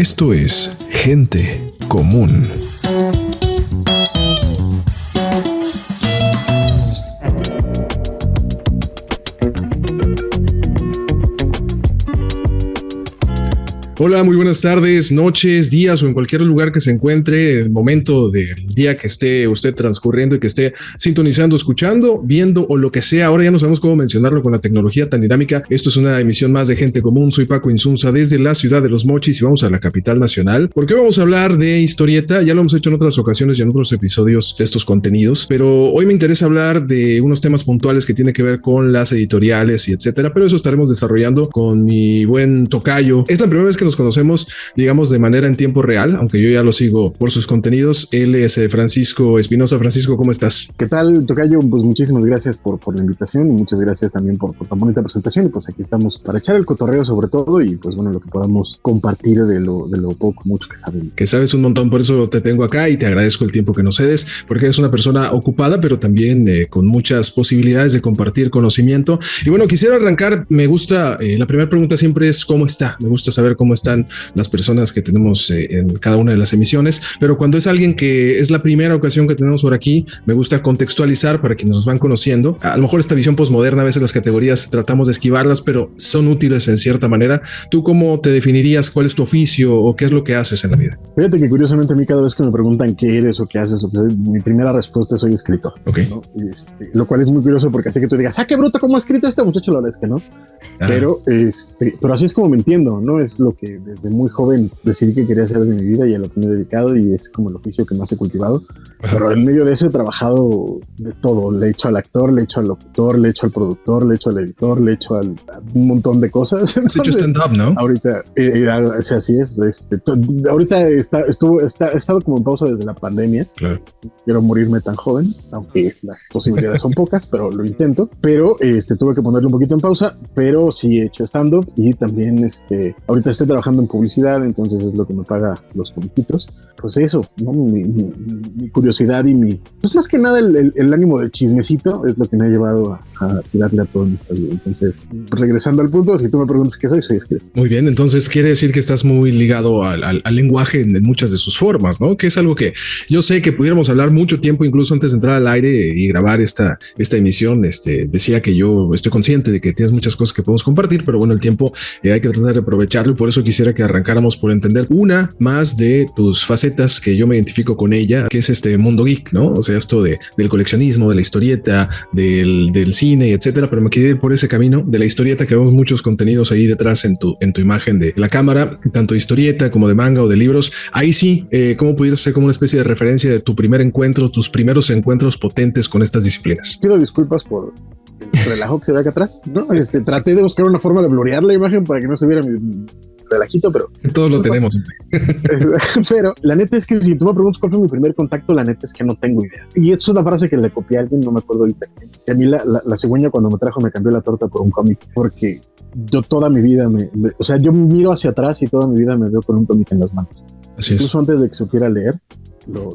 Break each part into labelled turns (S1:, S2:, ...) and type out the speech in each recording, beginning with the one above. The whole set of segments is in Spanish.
S1: Esto es Gente Común. Hola, muy buenas tardes, noches, días o en cualquier lugar que se encuentre, el momento del día que esté usted transcurriendo y que esté sintonizando, escuchando, viendo o lo que sea. Ahora ya no sabemos cómo mencionarlo con la tecnología tan dinámica. Esto es una emisión más de Gente Común. Soy Paco Insunza desde la ciudad de Los Mochis y vamos a la capital nacional porque vamos a hablar de historieta. Ya lo hemos hecho en otras ocasiones y en otros episodios de estos contenidos, pero hoy me interesa hablar de unos temas puntuales que tienen que ver con las editoriales y etcétera, pero eso estaremos desarrollando con mi buen tocayo. Es la primera vez que nos conocemos, digamos, de manera en tiempo real, aunque yo ya lo sigo por sus contenidos. Él es Francisco Espinosa. Francisco, ¿cómo estás?
S2: ¿Qué tal, tocayo? Pues muchísimas gracias por la invitación y muchas gracias también por tan bonita presentación. Y pues aquí estamos para echar el cotorreo sobre todo y pues bueno, lo que podamos compartir de lo poco, mucho que saben.
S1: Que sabes un montón, por eso te tengo acá y te agradezco el tiempo que nos cedes, porque eres una persona ocupada, pero también con muchas posibilidades de compartir conocimiento. Y bueno, quisiera arrancar, me gusta, la primera pregunta siempre es ¿cómo está? Me gusta saber cómo están las personas que tenemos en cada una de las emisiones, pero cuando es alguien que es la primera ocasión que tenemos por aquí, me gusta contextualizar para quienes nos van conociendo. A lo mejor esta visión posmoderna, a veces las categorías tratamos de esquivarlas, pero son útiles en cierta manera. ¿Tú cómo te definirías? ¿Cuál es tu oficio o qué es lo que haces en la vida?
S2: Fíjate que curiosamente a mí cada vez que me preguntan qué eres o qué haces, pues, mi primera respuesta es soy escritor.
S1: Okay.
S2: ¿No? Lo cual es muy curioso porque hace que tú digas, qué bruto, ¿cómo ha escrito este muchacho? La verdad es que no. Pero así es como me entiendo, ¿no? Es lo que desde muy joven decidí que quería hacer de mi vida y a lo que me he dedicado y es como el oficio que más he cultivado. Ajá. Pero en medio de eso he trabajado de todo. Le he hecho al actor, le he hecho al locutor, le he hecho al productor, le he hecho al editor, le he hecho a un montón de cosas.
S1: Has hecho stand-up, ¿no?
S2: Ahorita, así es. Ahorita he estado como en pausa desde la pandemia.
S1: Claro.
S2: Quiero morirme tan joven, aunque las posibilidades son pocas, pero lo intento. Pero tuve que ponerlo un poquito en pausa, pero sí he hecho stand-up y también ahorita estoy trabajando en publicidad, entonces es lo que me paga los comiquitos. Pues eso, ¿no? Mi curiosidad y pues más que nada el ánimo de chismecito es lo que me ha llevado a tirarle a todo en esta vida. Entonces, regresando al punto, si tú me preguntas qué soy escritor.
S1: Muy bien, entonces quiere decir que estás muy ligado al lenguaje en muchas de sus formas, ¿no? Que es algo que yo sé que pudiéramos hablar mucho tiempo, incluso antes de entrar al aire y grabar esta emisión. Decía que yo estoy consciente de que tienes muchas cosas que podemos compartir, pero bueno, el tiempo hay que tratar de aprovecharlo y por eso quisiera que arrancáramos por entender una más de tus facetas que yo me identifico con ella, que es este mundo geek, ¿no? O sea, esto del coleccionismo, de la historieta, del cine, etcétera, pero me quería ir por ese camino de la historieta, que vemos muchos contenidos ahí detrás en tu imagen de la cámara, tanto de historieta como de manga o de libros. Ahí sí, ¿cómo pudiera ser como una especie de referencia de tu primer encuentro, tus primeros encuentros potentes con estas disciplinas?
S2: Pido disculpas por el relajo que se ve acá atrás, ¿no? Traté de buscar una forma de blurrear la imagen para que no se viera mi relajito, pero
S1: todos lo tenemos.
S2: Pero la neta es que si tú me preguntas cuál fue mi primer contacto, la neta es que no tengo idea. Y esto es una frase que le copié a alguien, no me acuerdo ahorita, que a mí la cigüeña cuando me trajo me cambió la torta por un cómic, porque yo toda mi vida o sea, yo miro hacia atrás y toda mi vida me veo con un cómic en las manos.
S1: Así
S2: incluso antes de que supiera leer,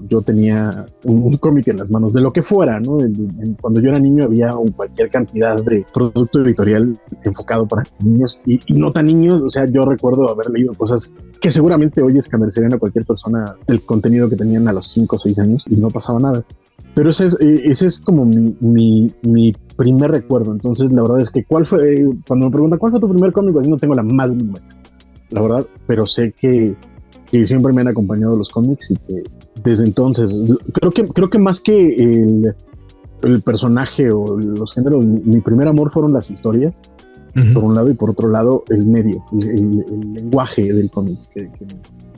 S2: yo tenía un cómic en las manos, de lo que fuera, ¿no? Cuando yo era niño había cualquier cantidad de producto editorial enfocado para niños y no tan niños. O sea, yo recuerdo haber leído cosas que seguramente hoy escandalizarían a cualquier persona del contenido que tenían a los 5 o 6 años y no pasaba nada. Pero ese es como mi primer recuerdo. Entonces, la verdad es que cuando me preguntan ¿cuál fue tu primer cómic? Pues no tengo la más mínima idea, la verdad, pero sé que siempre me han acompañado los cómics y que desde entonces creo que más que el personaje o los géneros, mi primer amor fueron las historias, por un lado, y por otro lado el medio, el lenguaje del cómic, que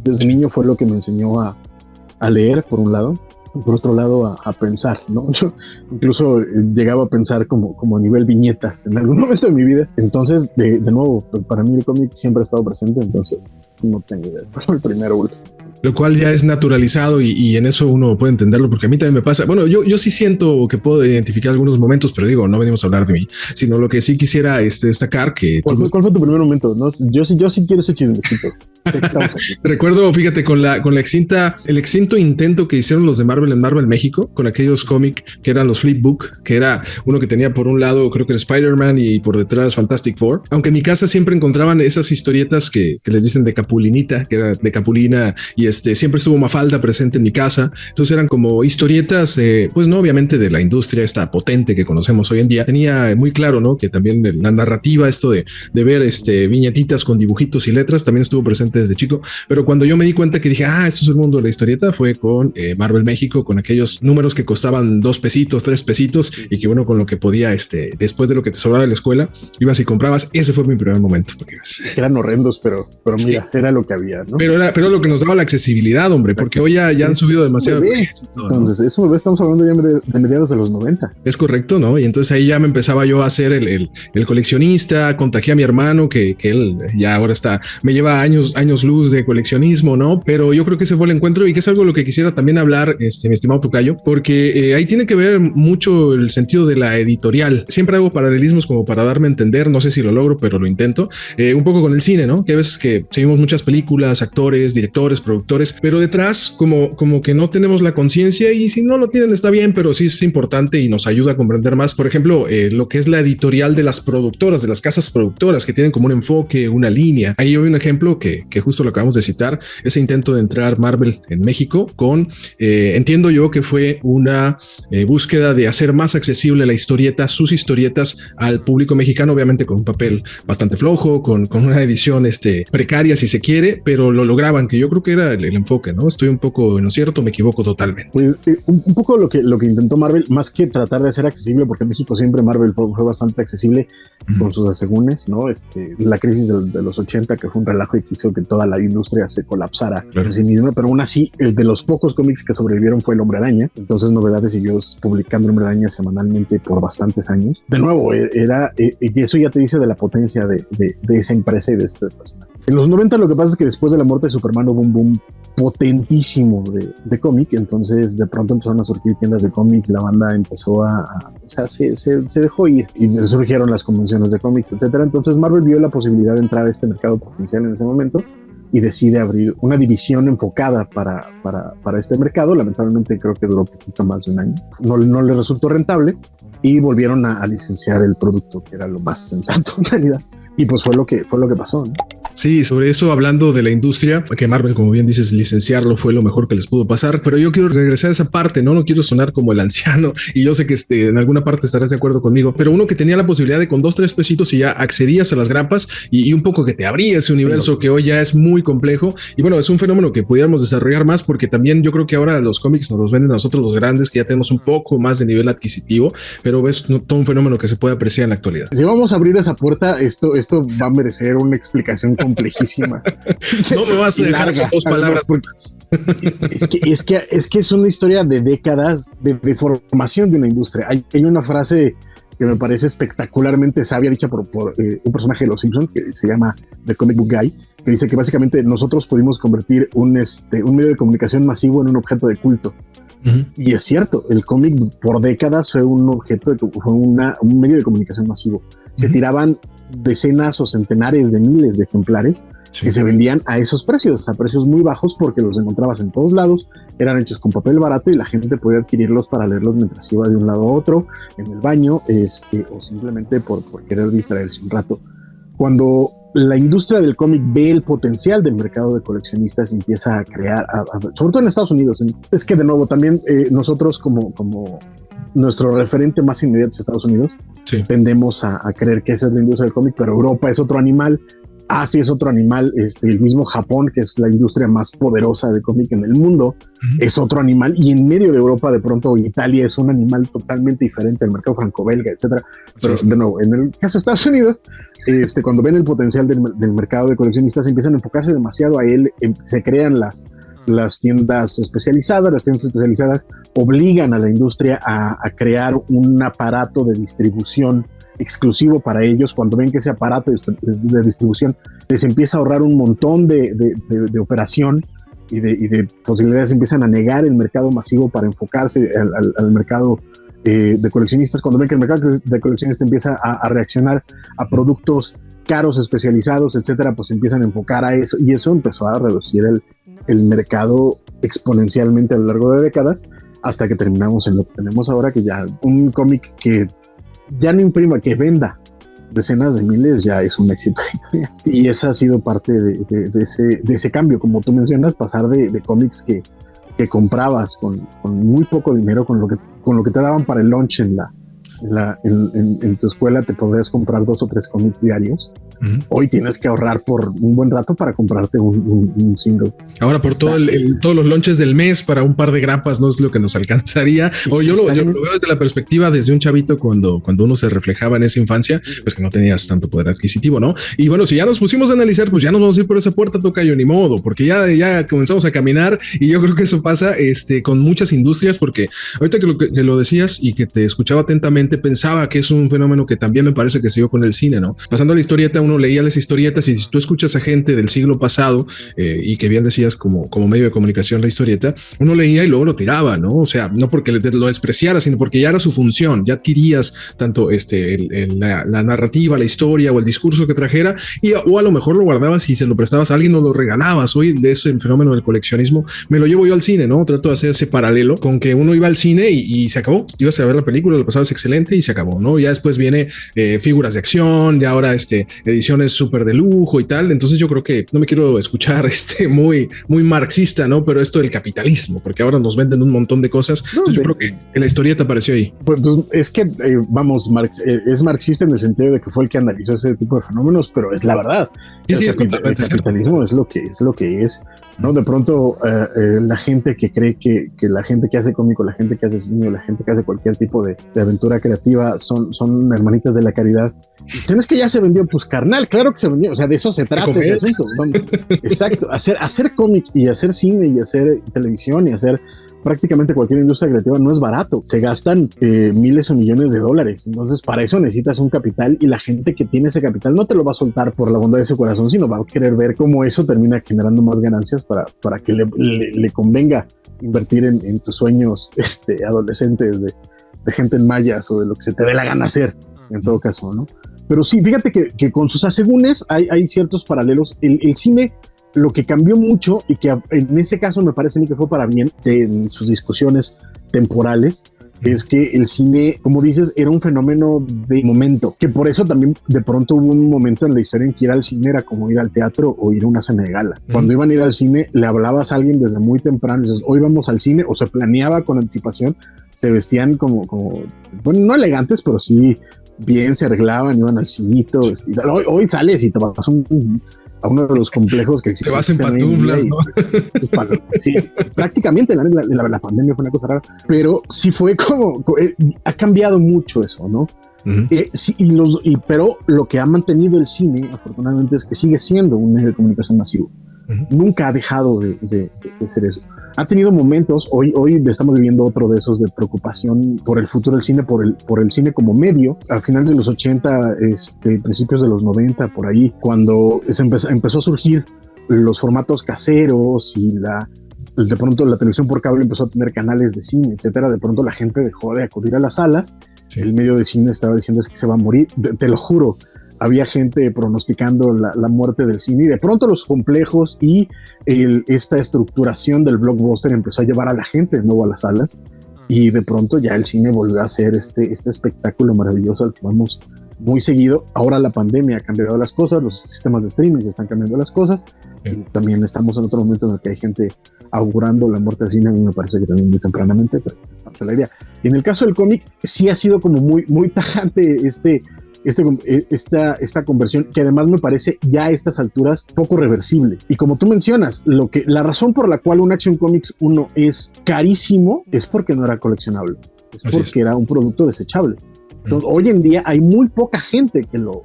S2: desde niño fue lo que me enseñó a leer, por un lado, y por otro lado a pensar, ¿no? Yo incluso llegaba a pensar como a nivel viñetas en algún momento de mi vida. Entonces, de nuevo, para mí el cómic siempre ha estado presente, entonces no tengo idea, fue el primero.
S1: Lo cual ya es naturalizado y en eso uno puede entenderlo, porque a mí también me pasa. Bueno, yo sí siento que puedo identificar algunos momentos, pero digo, no venimos a hablar de mí, sino lo que sí quisiera destacar que...
S2: ¿Cuál fue tu primer momento? ¿No? Yo sí quiero ese chismecito.
S1: Recuerdo, fíjate, con el extinto intento que hicieron los de Marvel en Marvel México, con aquellos cómics que eran los Flipbook, que era uno que tenía por un lado, creo que era Spider-Man y por detrás Fantastic Four. Aunque en mi casa siempre encontraban esas historietas que les dicen de Capulinita, que era de Capulina, y siempre estuvo Mafalda presente en mi casa. Entonces eran como historietas, pues no, obviamente de la industria esta potente que conocemos hoy en día. Tenía muy claro, ¿no? Que también la narrativa, esto de ver viñetitas con dibujitos y letras, también estuvo presente desde chico. Pero cuando yo me di cuenta que dije, esto es el mundo de la historieta, fue con Marvel México, con aquellos números que costaban 2 pesitos, 3 pesitos, y que bueno, con lo que podía, después de lo que te sobraba de la escuela, ibas y comprabas. Ese fue mi primer momento.
S2: Eran horrendos, pero mira, era lo que había, ¿no?
S1: Pero lo que nos daba la accesibilidad, hombre, porque hoy ya han subido demasiado.
S2: Entonces, eso bebé, estamos hablando ya de mediados de los 90.
S1: Es correcto, ¿no? Y entonces ahí ya me empezaba yo a hacer el coleccionista, contagié a mi hermano, que él ya ahora me lleva años luz de coleccionismo, ¿no? Pero yo creo que ese fue el encuentro y que es algo lo que quisiera también hablar, mi estimado tocayo, porque ahí tiene que ver mucho el sentido de la editorial. Siempre hago paralelismos como para darme a entender, no sé si lo logro, pero lo intento, un poco con el cine, ¿no? Que a veces que seguimos muchas películas, actores, directores, productores, pero detrás como que no tenemos la conciencia, y si no lo tienen está bien, pero sí es importante y nos ayuda a comprender más. Por ejemplo, lo que es la editorial de las productoras, de las casas productoras, que tienen como un enfoque, una línea. Ahí yo vi un ejemplo que justo lo acabamos de citar, ese intento de entrar Marvel en México con, entiendo yo que fue una búsqueda de hacer más accesible la historieta, sus historietas al público mexicano, obviamente con un papel bastante flojo, con una edición precaria si se quiere, pero lo lograban, que yo creo que era el enfoque, ¿no? Estoy un poco en lo cierto, me equivoco totalmente.
S2: Pues un poco lo que intentó Marvel, más que tratar de hacer accesible, porque en México siempre Marvel fue bastante accesible con sus asegúnes, ¿no? La crisis de los 80, que fue un relajo y que hizo que toda la industria se colapsara en sí misma, pero aún así, el de los pocos cómics que sobrevivieron fue El Hombre Araña. Entonces, Novedades siguió publicando El Hombre Araña semanalmente por bastantes años. De nuevo, y eso ya te dice de la potencia de esa empresa y de este personaje. En los 90 lo que pasa es que después de la muerte de Superman hubo un boom potentísimo de cómic, entonces de pronto empezaron a surgir tiendas de cómics, la banda empezó o sea, se dejó ir y surgieron las convenciones de cómics, etcétera. Entonces Marvel vio la posibilidad de entrar a este mercado potencial en ese momento y decide abrir una división enfocada para este mercado. Lamentablemente creo que duró poquito más de un año, no le resultó rentable y volvieron a licenciar el producto, que era lo más sensato en realidad. Y pues fue lo que pasó, ¿no?
S1: Sí, sobre eso, hablando de la industria, que Marvel, como bien dices, licenciarlo fue lo mejor que les pudo pasar, pero yo quiero regresar a esa parte, no quiero sonar como el anciano, y yo sé que en alguna parte estarás de acuerdo conmigo, pero uno que tenía la posibilidad de con 2-3 pesitos y ya accedías a las grapas y un poco que te abría ese universo que hoy ya es muy complejo, y bueno, es un fenómeno que pudiéramos desarrollar más, porque también yo creo que ahora los cómics nos los venden a nosotros los grandes, que ya tenemos un poco más de nivel adquisitivo, pero ves todo un fenómeno que se puede apreciar en la actualidad.
S2: Si vamos a abrir esa puerta, esto va a merecer una explicación complejísima.
S1: No me vas a dejar con 2 palabras.
S2: Es que es una historia de décadas de formación de una industria. Hay una frase que me parece espectacularmente sabia, dicha por un personaje de Los Simpsons que se llama The Comic Book Guy, que dice que básicamente nosotros pudimos convertir un medio de comunicación masivo en un objeto de culto. Y es cierto, el cómic por décadas fue un medio de comunicación masivo. Se tiraban decenas o centenares de miles de ejemplares que se vendían a esos precios, a precios muy bajos, porque los encontrabas en todos lados, eran hechos con papel barato y la gente podía adquirirlos para leerlos mientras iba de un lado a otro, en el baño, o simplemente por querer distraerse un rato. Cuando la industria del cómic ve el potencial del mercado de coleccionistas y empieza a crear, sobre todo en Estados Unidos, es que de nuevo también nosotros como nuestro referente más inmediato es Estados Unidos, tendemos a creer que esa es la industria del cómic, pero Europa es otro animal, Asia es otro animal, el mismo Japón, que es la industria más poderosa de cómic en el mundo, es otro animal, y en medio de Europa de pronto Italia es un animal totalmente diferente, el mercado franco-belga, etcétera. Pero de nuevo, en el caso de Estados Unidos, cuando ven el potencial del mercado de coleccionistas, empiezan a enfocarse demasiado a él, se crean las tiendas especializadas. Las tiendas especializadas obligan a la industria a crear un aparato de distribución exclusivo para ellos. Cuando ven que ese aparato de distribución les empieza a ahorrar un montón de operación y de posibilidades, empiezan a negar el mercado masivo para enfocarse al mercado de coleccionistas. Cuando ven que el mercado de coleccionistas empieza a reaccionar a productos caros, especializados, etcétera, pues empiezan a enfocar a eso, y eso empezó a reducir el mercado exponencialmente a lo largo de décadas, hasta que terminamos en lo que tenemos ahora, que ya un cómic que ya no imprima, que venda decenas de miles, ya es un éxito. Y esa ha sido parte de ese cambio, como tú mencionas, pasar de cómics que comprabas con muy poco dinero, con lo que te daban para el lunch en tu escuela, te podrías comprar 2 o 3 cómics diarios. Hoy tienes que ahorrar por un buen rato para comprarte un single.
S1: Ahora por todos los lunches del mes para un par de grapas no es lo que nos alcanzaría. O yo lo veo desde la perspectiva desde un chavito cuando uno se reflejaba en esa infancia, pues que no tenías tanto poder adquisitivo, ¿no? Y bueno, si ya nos pusimos a analizar, pues ya nos vamos a ir por esa puerta, tocayo, ni modo, porque ya comenzamos a caminar, y yo creo que eso pasa con muchas industrias, porque ahorita que lo decías y que te escuchaba atentamente, pensaba que es un fenómeno que también me parece que se dio con el cine, ¿no? Pasando a la historieta, uno leía las historietas, y si tú escuchas a gente del siglo pasado, y que bien decías como medio de comunicación la historieta, uno leía y luego lo tiraba, ¿no? O sea, no porque lo despreciara, sino porque ya era su función, ya adquirías tanto la narrativa, la historia o el discurso que trajera, o a lo mejor lo guardabas y se lo prestabas a alguien o lo regalabas. Hoy de ese fenómeno del coleccionismo me lo llevo yo al cine, ¿no? Trato de hacer ese paralelo con que uno iba al cine y se acabó, ibas a ver la película, lo pasabas excelente y se acabó, ¿no? Ya después viene figuras de acción, ya ahora ediciones súper de lujo y tal. Entonces yo creo que no me quiero escuchar muy marxista, ¿no? Pero esto del capitalismo, porque ahora nos venden un montón de cosas. Entonces yo creo que la historieta apareció ahí.
S2: Pues es que Marx es marxista en el sentido de que fue el que analizó ese tipo de fenómenos, pero es la verdad. El capitalismo es lo que es, ¿no? De pronto la gente que cree que la gente que hace cómico, la gente que hace cine, o la gente que hace cualquier tipo de aventura creativa son hermanitas de la caridad. Dicen, es que ya se vendió, pues carnal, claro que se vendió, o sea, de eso se trata ese asunto. Exacto, hacer cómic y hacer cine y hacer televisión y hacer prácticamente cualquier industria creativa no es barato, se gastan miles o millones de dólares, entonces para eso necesitas un capital, y la gente que tiene ese capital no te lo va a soltar por la bondad de su corazón, sino va a querer ver cómo eso termina generando más ganancias para que le convenga invertir en tus sueños adolescentes de gente en mallas o de lo que se te dé la gana hacer, en todo caso, ¿no? Pero sí, fíjate que con sus asegúnes hay ciertos paralelos. El cine, lo que cambió mucho, y que en ese caso me parece a mí que fue para bien en sus discusiones temporales, es que el cine, como dices, era un fenómeno de momento, que por eso también de pronto hubo un momento en la historia en que ir al cine era como ir al teatro o ir a una cena de gala. Cuando iban a ir al cine, le hablabas a alguien desde muy temprano, dices, hoy vamos al cine, o se planeaba con anticipación, se vestían como bueno, no elegantes, pero sí bien, se arreglaban, iban al cinito. Hoy sales y te vas a uno de los complejos que existen.
S1: Te vas en pantuflas, ¿no?
S2: Sí, prácticamente la pandemia fue una cosa rara, pero sí fue ha cambiado mucho eso, ¿no? Sí, pero lo que ha mantenido el cine, afortunadamente, es que sigue siendo un medio de comunicación masivo. Nunca ha dejado de ser eso. Ha tenido momentos, hoy estamos viviendo otro de esos de preocupación por el futuro del cine, por el cine como medio. A finales de los 80, principios de los 90, por ahí, cuando empezó a surgir los formatos caseros y de pronto la televisión por cable empezó a tener canales de cine, etcétera. De pronto la gente dejó de acudir a las salas. Sí. El medio de cine estaba diciendo, es que se va a morir. Te lo juro. Había gente pronosticando la muerte del cine, y de pronto los complejos y esta estructuración del blockbuster empezó a llevar a la gente de nuevo a las salas, y de pronto ya el cine volvió a ser este espectáculo maravilloso al que vamos muy seguido. Ahora la pandemia ha cambiado las cosas, los sistemas de streaming están cambiando las cosas, y también estamos en otro momento en el que hay gente augurando la muerte del cine. A mí me parece que también muy tempranamente, pero es parte de la idea. Y en el caso del cómic sí ha sido como muy tajante esta conversión, que además me parece ya a estas alturas poco reversible. Y como tú mencionas, la razón por la cual un Action Comics 1 es carísimo es porque no era coleccionable, es porque era un producto desechable. Entonces, hoy en día hay muy poca gente que lo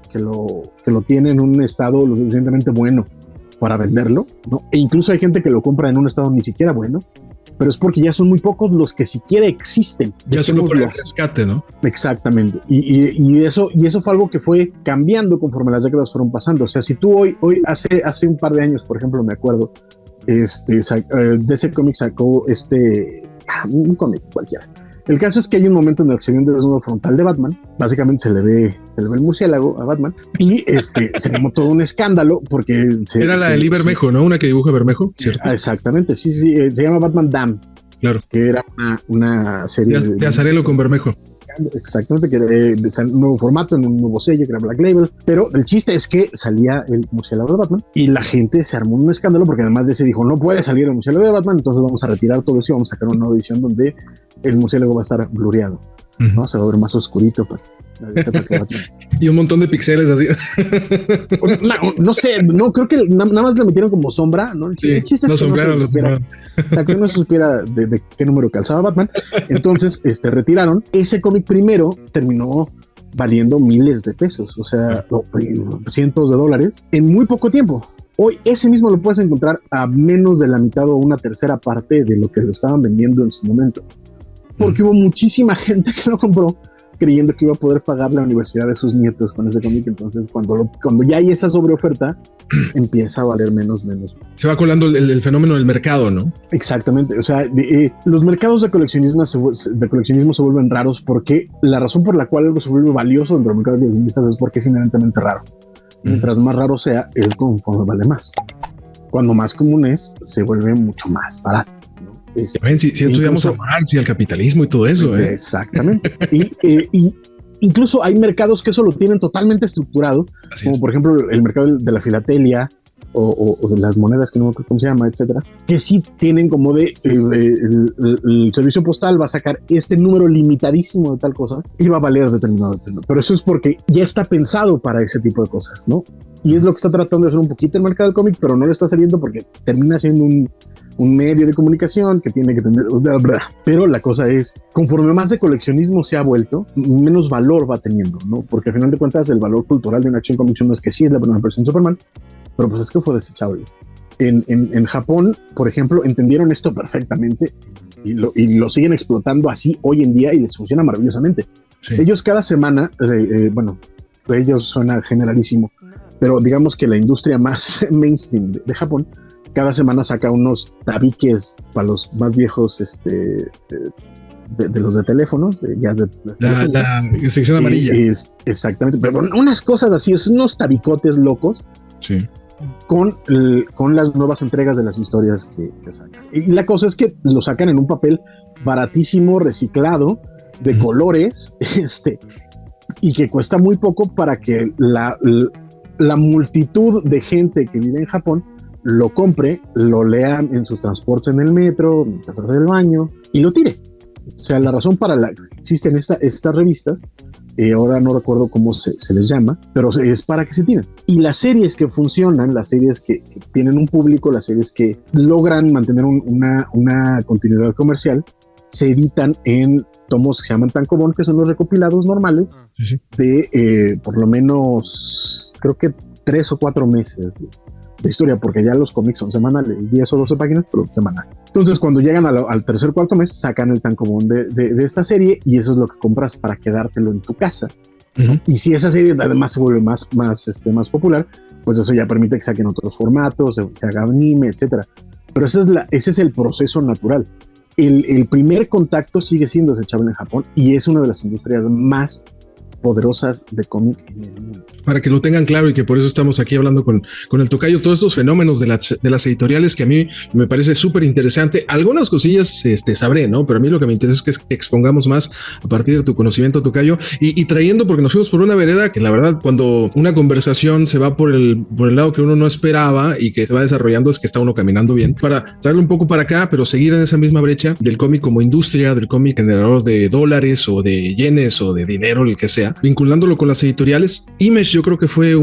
S2: tiene en un estado lo suficientemente bueno para venderlo, ¿no? E incluso hay gente que lo compra en un estado ni siquiera bueno, pero es porque ya son muy pocos los que siquiera existen.
S1: Ya solo por el rescate, ¿no?
S2: Exactamente. Y eso fue algo que fue cambiando conforme las décadas fueron pasando. O sea, si tú hoy hace un par de años, por ejemplo, me acuerdo, DC Comics sacó un cómic cualquiera, El caso es que hay un momento en el que se ve un desnudo frontal de Batman. Básicamente se le ve el murciélago a Batman y se armó todo un escándalo porque
S1: era la de Lee Bermejo, ¿no? Una que dibuja Bermejo, ¿cierto?
S2: Exactamente, sí, se llama Batman Damned.
S1: Claro.
S2: Que era una serie
S1: de Azarelo con Bermejo.
S2: Exactamente, que era un nuevo formato, en un nuevo sello, que era Black Label. Pero el chiste es que salía el murciélago de Batman y la gente se armó un escándalo porque además de ese dijo, no puede salir el murciélago de Batman, entonces vamos a retirar todo eso y vamos a sacar una nueva edición donde el murciélago va a estar blureado, ¿no? Se va a ver más oscurito para
S1: y un montón de píxeles así.
S2: No sé, no creo que nada más le metieron como sombra, ¿no?
S1: Sí, el chiste es
S2: que no se supiera de qué número calzaba Batman. Entonces, retiraron. Ese cómic primero terminó valiendo miles de pesos, o sea, cientos de dólares en muy poco tiempo. Hoy ese mismo lo puedes encontrar a menos de la mitad o una tercera parte de lo que lo estaban vendiendo en su momento, porque hubo muchísima gente que lo compró creyendo que iba a poder pagar la universidad de sus nietos con ese cómic. Entonces cuando ya hay esa sobreoferta empieza a valer menos.
S1: Se va colando el fenómeno del mercado, ¿no?
S2: Exactamente, o sea, los mercados de coleccionismo se vuelven raros porque la razón por la cual algo se vuelve valioso dentro del mercado de coleccionistas es porque es inherentemente raro. Mientras más raro sea, es conforme vale más. Cuando más común es, se vuelve mucho más barato.
S1: Si estudiamos a Marx y al capitalismo y todo eso.
S2: Exactamente. y incluso hay mercados que eso lo tienen totalmente estructurado, como por ejemplo el mercado de la filatelia o de las monedas, que no me acuerdo cómo se llama, etcétera, que sí tienen como de el servicio postal va a sacar este número limitadísimo de tal cosa y va a valer determinado. Pero eso es porque ya está pensado para ese tipo de cosas, ¿no? Y es lo que está tratando de hacer un poquito el mercado del cómic, pero no le está saliendo porque termina siendo un medio de comunicación que tiene que tener, pero la cosa es, conforme más de coleccionismo se ha vuelto, menos valor va teniendo, ¿no? Porque al final de cuentas el valor cultural de una Action Comics no es que sí es la primera versión de Superman, pero pues es que fue desechable. En Japón, por ejemplo, entendieron esto perfectamente y lo siguen explotando así hoy en día y les funciona maravillosamente. Sí. Ellos cada semana, bueno, ellos suena generalísimo, pero digamos que la industria más mainstream de Japón cada semana saca unos tabiques para los más viejos de los de teléfonos, ya de
S1: la sección amarilla.
S2: Exactamente, pero unas cosas así, unos tabicotes locos.
S1: Sí.
S2: Con las nuevas entregas de las historias que sacan. Y la cosa es que lo sacan en un papel baratísimo, reciclado, de colores, y que cuesta muy poco para que la multitud de gente que vive en Japón lo compre, lo lea en sus transportes en el metro, mientras hace el baño y lo tire. O sea, la razón para la que existen estas revistas, ahora no recuerdo cómo se les llama, pero es para que se tiren. Y las series que funcionan, las series que tienen un público, las series que logran mantener una continuidad comercial, se editan en tomos que se llaman tankobon, que son los recopilados normales de por lo menos, creo que 3 o 4 meses de historia, porque ya los cómics son semanales, 10 o 12 páginas, pero semanales. Entonces, cuando llegan al tercer o cuarto mes, sacan el tankobon de esta serie y eso es lo que compras para quedártelo en tu casa. Uh-huh. Y si esa serie además se vuelve más popular, pues eso ya permite que saquen otros formatos, se haga anime, etcétera. Pero ese es el proceso natural. El primer contacto sigue siendo desechable en Japón y es una de las industrias más poderosas de cómic en el mundo.
S1: Para que lo tengan claro y que por eso estamos aquí hablando con el tocayo, todos estos fenómenos de las editoriales que a mí me parece súper interesante. Algunas cosillas sabré, ¿no? Pero a mí lo que me interesa es que expongamos más a partir de tu conocimiento, tocayo, y trayendo, porque nos fuimos por una vereda que la verdad, cuando una conversación se va por el lado que uno no esperaba y que se va desarrollando, es que está uno caminando bien, para traerlo un poco para acá, pero seguir en esa misma brecha del cómic como industria, del cómic generador de dólares o de yenes o de dinero, el que sea, vinculándolo con las editoriales. Image yo creo que fue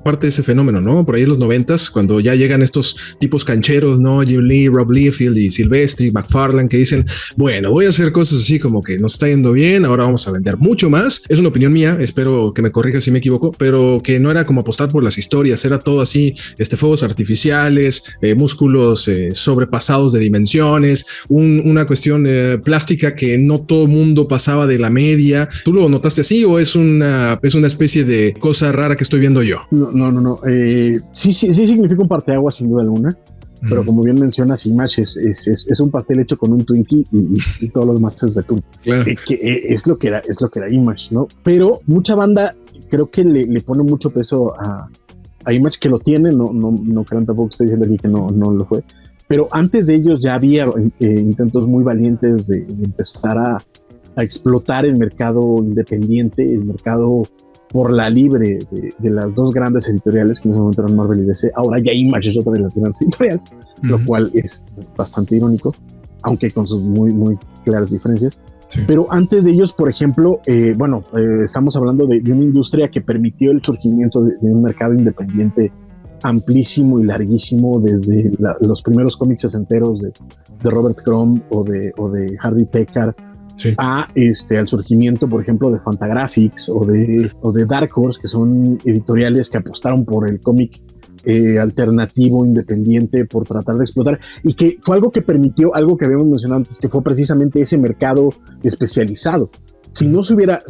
S1: parte de ese fenómeno, ¿no? Por ahí en los 90s, cuando ya llegan estos tipos cancheros, ¿no? Jim Lee, Rob Liefeld y Silvestri, McFarlane, que dicen, bueno, voy a hacer cosas así como que nos está yendo bien, ahora vamos a vender mucho más. Es una opinión mía, espero que me corrija si me equivoco, pero que no era como apostar por las historias, era todo así, fuegos artificiales, músculos sobrepasados de dimensiones, una cuestión plástica que no todo mundo pasaba de la media. ¿Tú lo notaste así o es una especie de cosa rara que estoy viendo yo?
S2: No. Sí significa un parteaguas sin duda alguna. Pero como bien mencionas, Image es un pastel hecho con un Twinkie y todo lo demás es betún.
S1: Claro.
S2: Es lo que era Image, ¿no? Pero mucha banda creo que le pone mucho peso a Image, que lo tiene, no crean tampoco, estoy diciendo aquí que no lo fue. Pero antes de ellos ya había intentos muy valientes de empezar a explotar el mercado independiente, el mercado por la libre de las dos grandes editoriales que en ese momento eran Marvel y DC. Ahora ya Image es otra de las grandes editoriales, lo cual es bastante irónico, aunque con sus muy, muy claras diferencias. Sí. Pero antes de ellos, por ejemplo, estamos hablando de una industria que permitió el surgimiento de un mercado independiente amplísimo y larguísimo, desde los primeros cómics sesenteros de Robert Crumb o de Harvey Pekar, sí, al surgimiento, por ejemplo, de Fantagraphics o de Dark Horse, que son editoriales que apostaron por el cómic alternativo, independiente, por tratar de explotar, y que fue algo que permitió, algo que habíamos mencionado antes, que fue precisamente ese mercado especializado. Si no se hubiera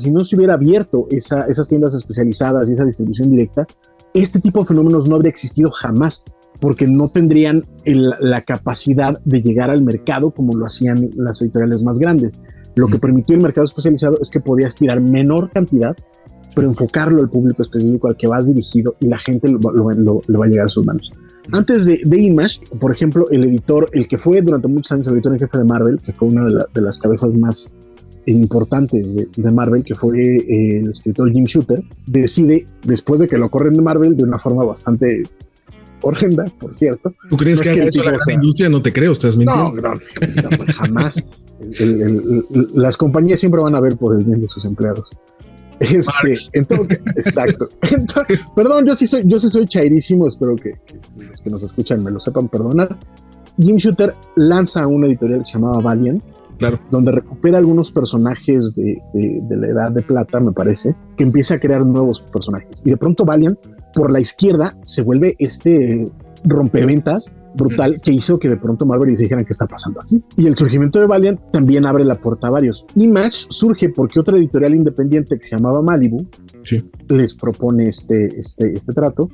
S2: abierto esas tiendas especializadas y esa distribución directa, este tipo de fenómenos no habría existido jamás, porque no tendrían la capacidad de llegar al mercado como lo hacían las editoriales más grandes. Lo que permitió el mercado especializado es que podías tirar menor cantidad, pero enfocarlo al público específico al que vas dirigido, y la gente lo va a llegar a sus manos. Antes de Image, por ejemplo, el que fue durante muchos años el editor en jefe de Marvel, que fue una de las cabezas más importantes de Marvel, que fue el escritor Jim Shooter, decide, después de que lo corren de Marvel de una forma bastante horrenda, por cierto.
S1: ¿Tú crees que haga eso la gran industria? No te creo, estás mintiendo.
S2: No, jamás. Las compañías siempre van a ver por el bien de sus empleados. Entonces, exacto. Perdón, yo sí soy chairísimo, espero que los que nos escuchan me lo sepan perdonar. Jim Shooter lanza una editorial que se llamaba Valiant, claro, donde recupera algunos personajes de la Edad de Plata, me parece, que empieza a crear nuevos personajes. Y de pronto Valiant, por la izquierda, se vuelve rompeventas brutal, que hizo que de pronto Marvel les dijeran qué está pasando aquí. Y el surgimiento de Valiant también abre la puerta a varios. Image surge porque otra editorial independiente que se llamaba Malibu, sí, les propone este trato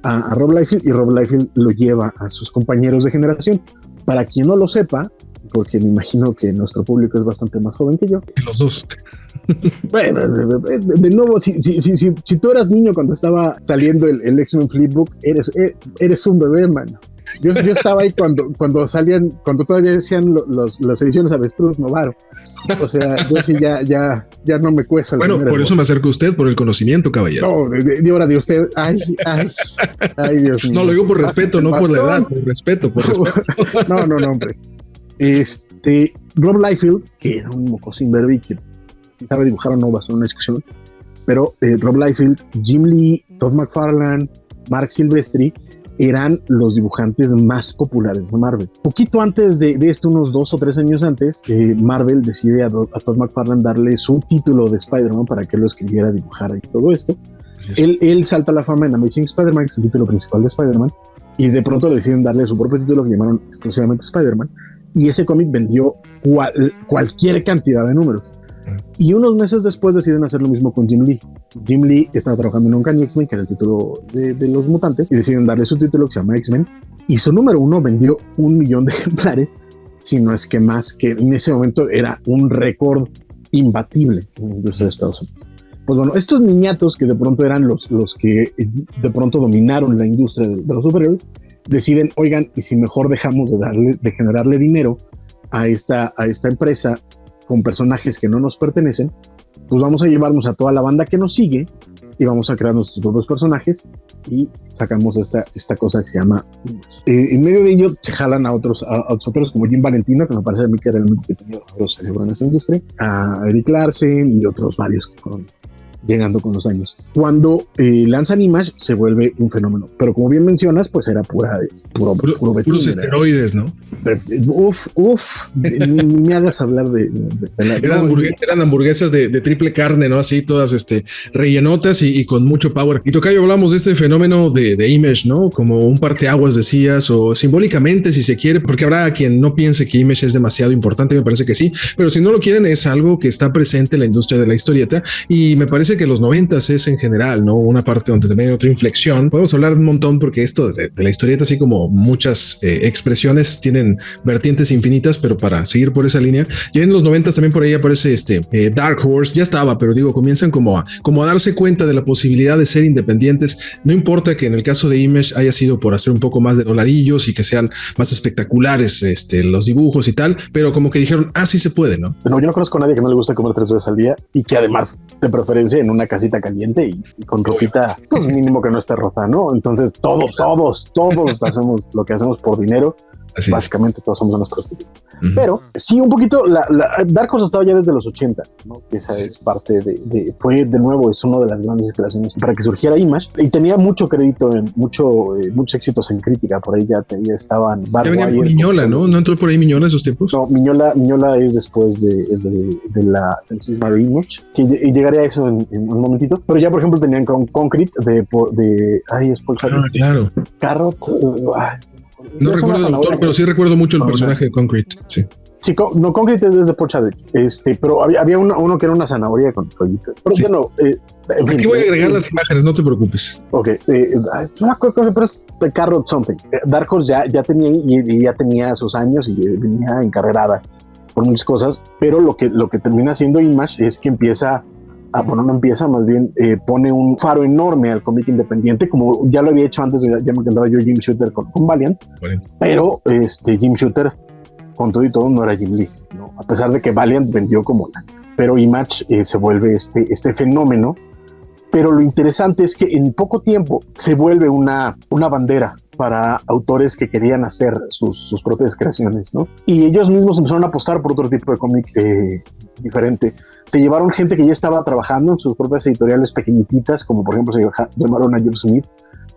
S2: a Rob Liefeld, y Rob Liefeld lo lleva a sus compañeros de generación. Para quien no lo sepa, porque me imagino que nuestro público es bastante más joven que yo.
S1: Los dos.
S2: Bueno, de nuevo, si tú eras niño cuando estaba saliendo el X-Men Flipbook, eres un bebé, mano. Yo estaba ahí cuando salían, cuando todavía decían las ediciones Avestruz Novaro. O sea, yo sí ya no me cuesta.
S1: Bueno, por eso me acerco a usted, por el conocimiento, caballero.
S2: No, de hora de usted. Ay, Dios mío.
S1: No, lo digo por respeto, no por la edad, por respeto.
S2: No, hombre. Rob Liefeld, que era un mocoso imberbe, que si sabe dibujar o no va a ser una discusión, pero Rob Liefeld, Jim Lee, Todd McFarlane, Mark Silvestri eran los dibujantes más populares de Marvel. Poquito antes de esto, unos 2 o 3 años antes, Marvel decide a Todd McFarlane darle su título de Spider-Man para que lo escribiera, dibujara y todo esto. Él salta a la fama en Amazing Spider-Man, que es el título principal de Spider-Man, y de pronto le deciden darle su propio título que llamaron exclusivamente Spider-Man, y ese cómic vendió cualquier cantidad de números. Y unos meses después deciden hacer lo mismo con Jim Lee. Jim Lee estaba trabajando en Uncanny X-Men, que era el título de los mutantes, y deciden darle su título que se llama X-Men, y su número 1 vendió 1 millón de ejemplares, si no es que más, que en ese momento era un récord imbatible en la industria de Estados Unidos. Pues bueno, estos niñatos que de pronto eran los que de pronto dominaron la industria de los superhéroes, deciden, oigan, y si mejor dejamos de generarle dinero a esta empresa con personajes que no nos pertenecen, pues vamos a llevarnos a toda la banda que nos sigue y vamos a crear nuestros propios personajes, y sacamos esta cosa que se llama en medio de ello se jalan a otros como Jim Valentino, que me parece a mí que era el único que tenía los cerebros en esta industria, a Eric Larsen y otros varios que fueron llegando con los años. Cuando lanzan Image se vuelve un fenómeno, pero como bien mencionas, pues era puro
S1: puros esteroides, ¿no?
S2: Ni me hagas hablar de
S1: eran hamburguesas de triple carne, ¿no? Así todas rellenotas y con mucho power. Y tocayo, hablamos de este fenómeno de Image, ¿no? Como un parteaguas, decías, o simbólicamente, si se quiere, porque habrá quien no piense que Image es demasiado importante, me parece que sí, pero si no lo quieren, es algo que está presente en la industria de la historieta, y me parece parece que los 90s es en general, ¿no? Una parte donde también hay otra inflexión. Podemos hablar un montón porque esto de la historieta, así como muchas expresiones, tienen vertientes infinitas, pero para seguir por esa línea, ya en los 90s también por ahí aparece Dark Horse, ya estaba, pero digo, comienzan como a darse cuenta de la posibilidad de ser independientes. No importa que en el caso de Image haya sido por hacer un poco más de dolarillos y que sean más espectaculares los dibujos y tal, pero como que dijeron, sí se puede, ¿no?
S2: No, yo no conozco a nadie que no le guste comer 3 veces al día y que además de preferencia en una casita caliente y con ropita, pues mínimo que no esté rota, ¿no? Entonces todos hacemos lo que hacemos por dinero. Así básicamente es. Todos somos unos prostitutas. Pero sí, un poquito Dark Horse estaba ya desde los 80, ¿no? Esa es parte fue de nuevo, es una de las grandes inspiraciones para que surgiera Image y tenía mucho crédito en muchos éxitos en crítica. Por ahí ya estaban
S1: ya venía Miñola, ¿no? ¿No entró por ahí Miñola esos tiempos?
S2: No, Miñola es después del cisma de Image, que llegaré a eso en un momentito. Pero ya, por ejemplo, tenían Concrete de
S1: claro.
S2: Carrot.
S1: No recuerdo el autor, pero sí recuerdo mucho el personaje de Concrete. Sí.
S2: Sí, no, Concrete es desde Paul Chadwick, pero había uno que era una zanahoria con fueguito. Pero sí. Bueno,
S1: en fin, aquí voy a agregar las imágenes, no te preocupes.
S2: Ok, no me acuerdo, pero es The Carrot Something. Dark Horse ya tenía sus años y venía encarrerada por muchas cosas, pero lo que termina haciendo Image es que empieza más bien pone un faro enorme al cómic independiente, como ya lo había hecho antes, ya me encantaba yo Jim Shooter con Valiant, pero Jim Shooter con todo y todo no era Jim Lee, ¿no? A pesar de que Valiant vendió como pero Image se vuelve este fenómeno, pero lo interesante es que en poco tiempo se vuelve una bandera para autores que querían hacer sus propias creaciones, ¿no? Y ellos mismos empezaron a apostar por otro tipo de cómic diferente. Se llevaron gente que ya estaba trabajando en sus propias editoriales pequeñititas, como por ejemplo se llamaron a Jeff Smith,